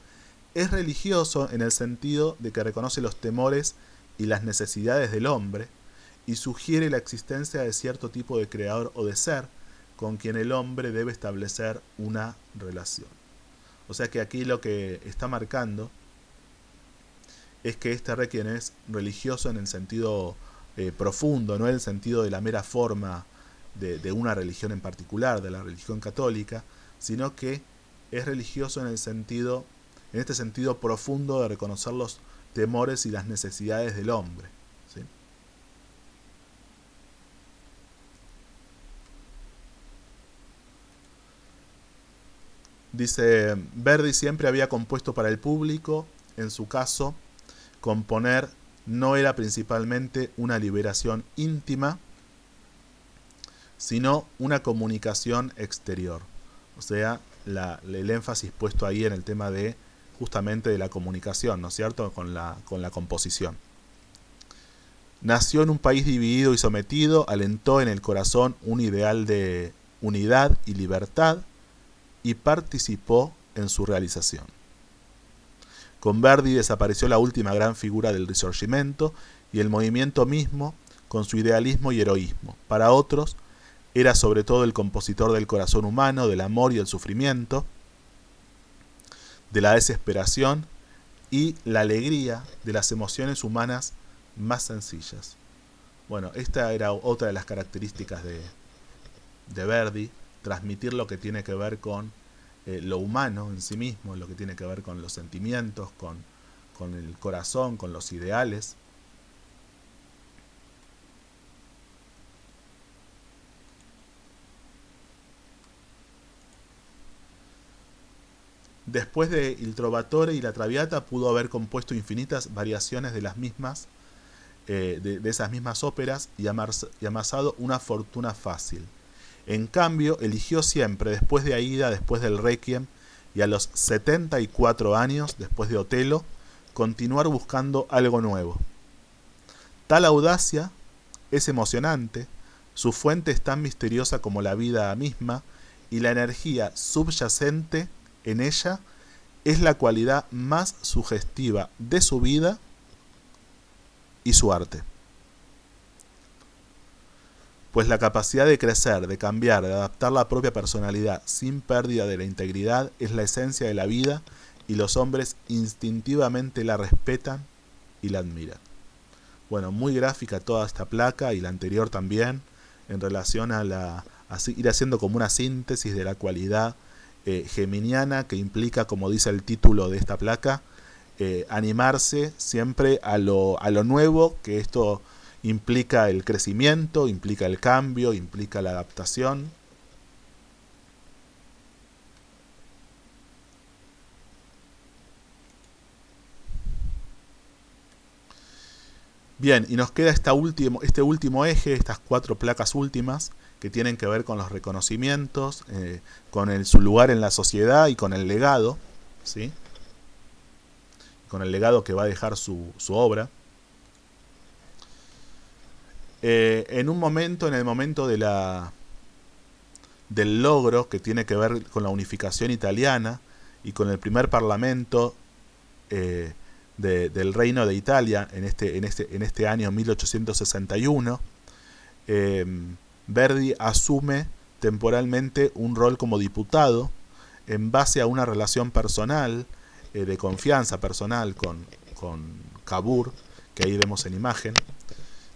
es religioso en el sentido de que reconoce los temores y las necesidades del hombre y sugiere la existencia de cierto tipo de creador o de ser con quien el hombre debe establecer una relación. O sea que aquí lo que está marcando es que este Requiem es religioso en el sentido profundo, no en el sentido de la mera forma de una religión en particular, de la religión católica, sino que es religioso en este sentido profundo de reconocer los temores y las necesidades del hombre, ¿sí? Dice, Verdi siempre había compuesto para el público. En su caso, componer no era principalmente una liberación íntima, sino una comunicación exterior. O sea, el énfasis puesto ahí en el tema de justamente de la comunicación, ¿no es cierto?, con la composición. Nació en un país dividido y sometido, alentó en el corazón un ideal de unidad y libertad y participó en su realización. Con Verdi desapareció la última gran figura del Risorgimento y el movimiento mismo, con su idealismo y heroísmo. Para otros, era sobre todo el compositor del corazón humano, del amor y el sufrimiento, de la desesperación y la alegría de las emociones humanas más sencillas. Bueno, esta era otra de las características de Verdi, transmitir lo que tiene que ver con lo humano en sí mismo, lo que tiene que ver con los sentimientos, con el corazón, con los ideales. Después de Il Trovatore y la Traviata pudo haber compuesto infinitas variaciones de las mismas, de esas mismas óperas y amasado una fortuna fácil. En cambio, eligió siempre, después de Aida, después del Requiem y a los 74 años, después de Otelo, continuar buscando algo nuevo. Tal audacia es emocionante, su fuente es tan misteriosa como la vida misma y la energía subyacente en ella es la cualidad más sugestiva de su vida y su arte. Pues la capacidad de crecer, de cambiar, de adaptar la propia personalidad sin pérdida de la integridad es la esencia de la vida y los hombres instintivamente la respetan y la admiran. Bueno, muy gráfica toda esta placa y la anterior también en relación a ir haciendo como una síntesis de la cualidad geminiana que implica, como dice el título de esta placa, animarse siempre a lo nuevo, que esto implica el crecimiento, implica el cambio, implica la adaptación. Bien, y nos queda este último eje, estas 4 placas últimas, que tienen que ver con los reconocimientos, con su lugar en la sociedad y con el legado, ¿sí? Con el legado que va a dejar su obra. En el momento del logro, que tiene que ver con la unificación italiana y con el primer parlamento del Reino de Italia en este año 1861, Verdi asume temporalmente un rol como diputado en base a una relación personal, de confianza personal con Cavour, que ahí vemos en imagen.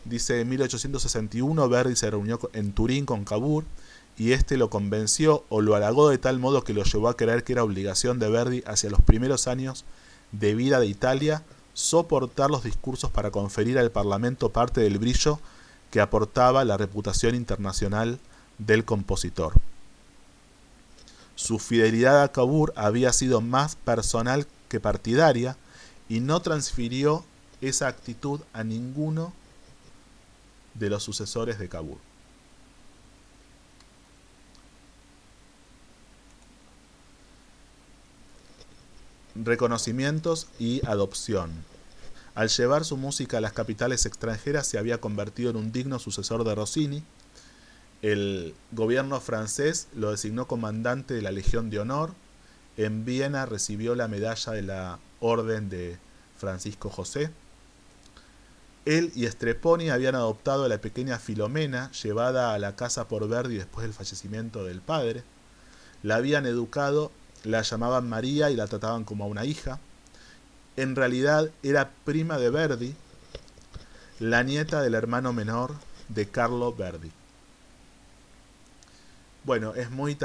Dice, en 1861 Verdi se reunió en Turín con Cavour y este lo convenció o lo halagó de tal modo que lo llevó a creer que era obligación de Verdi hacia los primeros años de vida de Italia soportar los discursos para conferir al Parlamento parte del brillo que aportaba la reputación internacional del compositor. Su fidelidad a Cavour había sido más personal que partidaria y no transfirió esa actitud a ninguno de los sucesores de Cavour. Reconocimientos y adopción. Al llevar su música a las capitales extranjeras se había convertido en un digno sucesor de Rossini. El gobierno francés lo designó comandante de la Legión de Honor. En Viena recibió la medalla de la Orden de Francisco José. Él y Strepponi habían adoptado a la pequeña Filomena, llevada a la casa por Verdi después del fallecimiento del padre. La habían educado, la llamaban María y la trataban como a una hija. En realidad era prima de Verdi, la nieta del hermano menor de Carlo Verdi. Bueno, es muy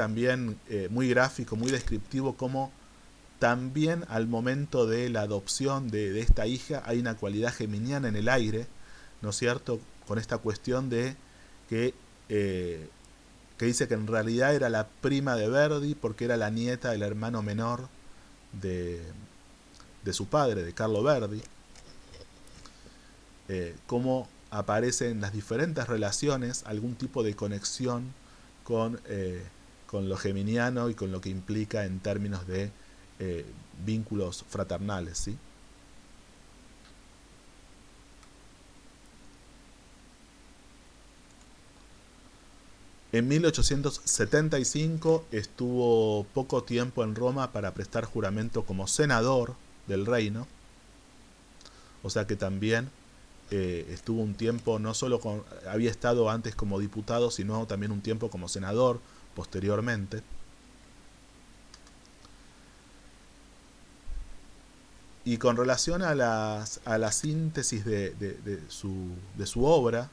gráfico, muy descriptivo cómo también al momento de la adopción de esta hija hay una cualidad geminiana en el aire, ¿no es cierto? Con esta cuestión de que dice que en realidad era la prima de Verdi porque era la nieta del hermano menor de su padre, de Carlo Verdi. Cómo aparece en las diferentes relaciones algún tipo de conexión con lo geminiano y con lo que implica en términos de vínculos fraternales, ¿sí? En 1875 estuvo poco tiempo en Roma para prestar juramento como senador del reino, o sea que también estuvo un tiempo, no solo había estado antes como diputado, sino también un tiempo como senador posteriormente. Y con relación a la síntesis de su obra,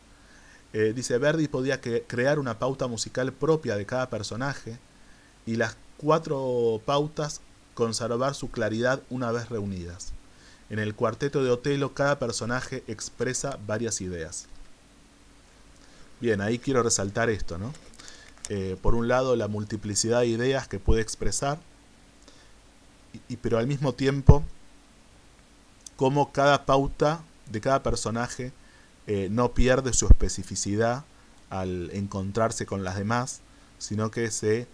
dice, Verdi podía crear una pauta musical propia de cada personaje y las 4 pautas conservar su claridad una vez reunidas. En el cuarteto de Otelo cada personaje expresa varias ideas. Bien, ahí quiero resaltar esto, ¿no? Por un lado, la multiplicidad de ideas que puede expresar, pero al mismo tiempo cómo cada pauta de cada personaje no pierde su especificidad al encontrarse con las demás, sino que se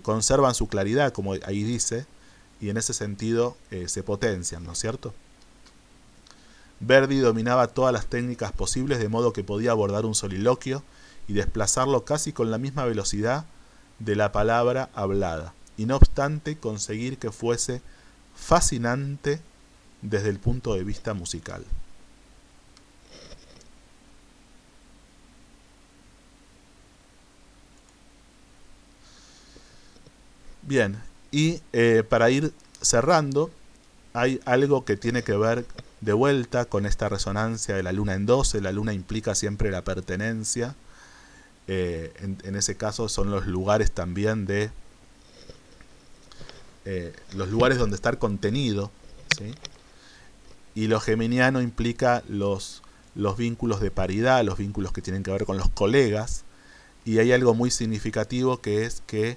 conservan su claridad, como ahí dice, y en ese sentido se potencian, ¿no es cierto? Verdi dominaba todas las técnicas posibles, de modo que podía abordar un soliloquio y desplazarlo casi con la misma velocidad de la palabra hablada, y no obstante conseguir que fuese fascinante desde el punto de vista musical. Bien, y para ir cerrando, hay algo que tiene que ver de vuelta con esta resonancia de la luna en 12. La luna implica siempre la pertenencia. En ese caso son los lugares también de los lugares donde estar contenido, ¿sí? Y lo geminiano implica los vínculos de paridad, los vínculos que tienen que ver con los colegas. Y hay algo muy significativo, que es que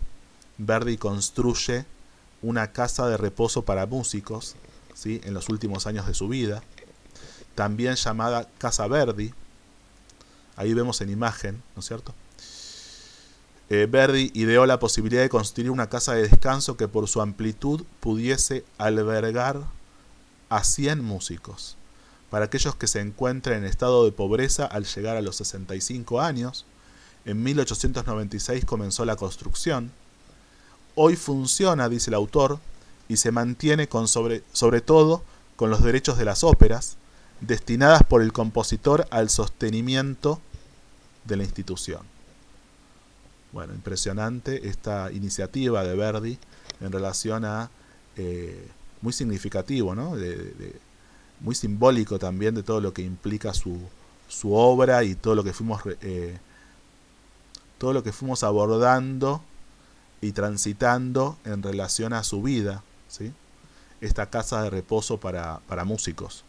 Verdi construye una casa de reposo para músicos, ¿sí? En los últimos años de su vida, también llamada Casa Verdi. Ahí vemos en imagen, ¿no es cierto? Verdi ideó la posibilidad de construir una casa de descanso que por su amplitud pudiese albergar a 100 músicos, para aquellos que se encuentren en estado de pobreza al llegar a los 65 años. En 1896 comenzó la construcción. Hoy funciona, dice el autor, y se mantiene sobre todo con los derechos de las óperas, destinadas por el compositor al sostenimiento de la institución. Bueno, impresionante esta iniciativa de Verdi en relación a, muy significativo, ¿no? Muy simbólico también de todo lo que implica su obra y todo lo que fuimos abordando y transitando en relación a su vida, ¿sí? Esta casa de reposo para músicos.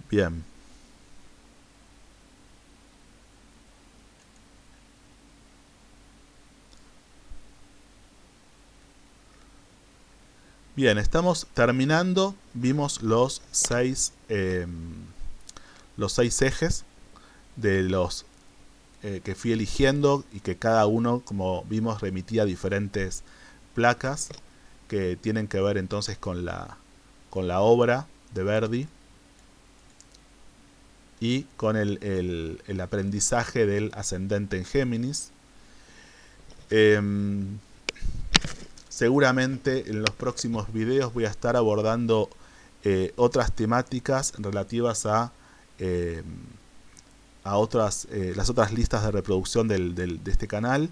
Bien. Bien, estamos terminando. Vimos los seis ejes de los que fui eligiendo, y que cada uno, como vimos, remitía a diferentes placas que tienen que ver entonces con la obra de Verdi y con el aprendizaje del ascendente en Géminis. Seguramente en los próximos videos voy a estar abordando otras temáticas relativas a las otras listas de reproducción de este canal,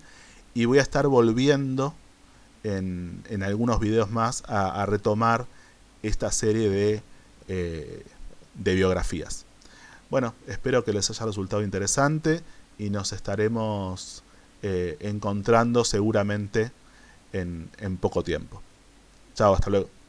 y voy a estar volviendo en algunos videos más a retomar esta serie de biografías. Bueno, espero que les haya resultado interesante, y nos estaremos encontrando seguramente en poco tiempo. Chao, hasta luego.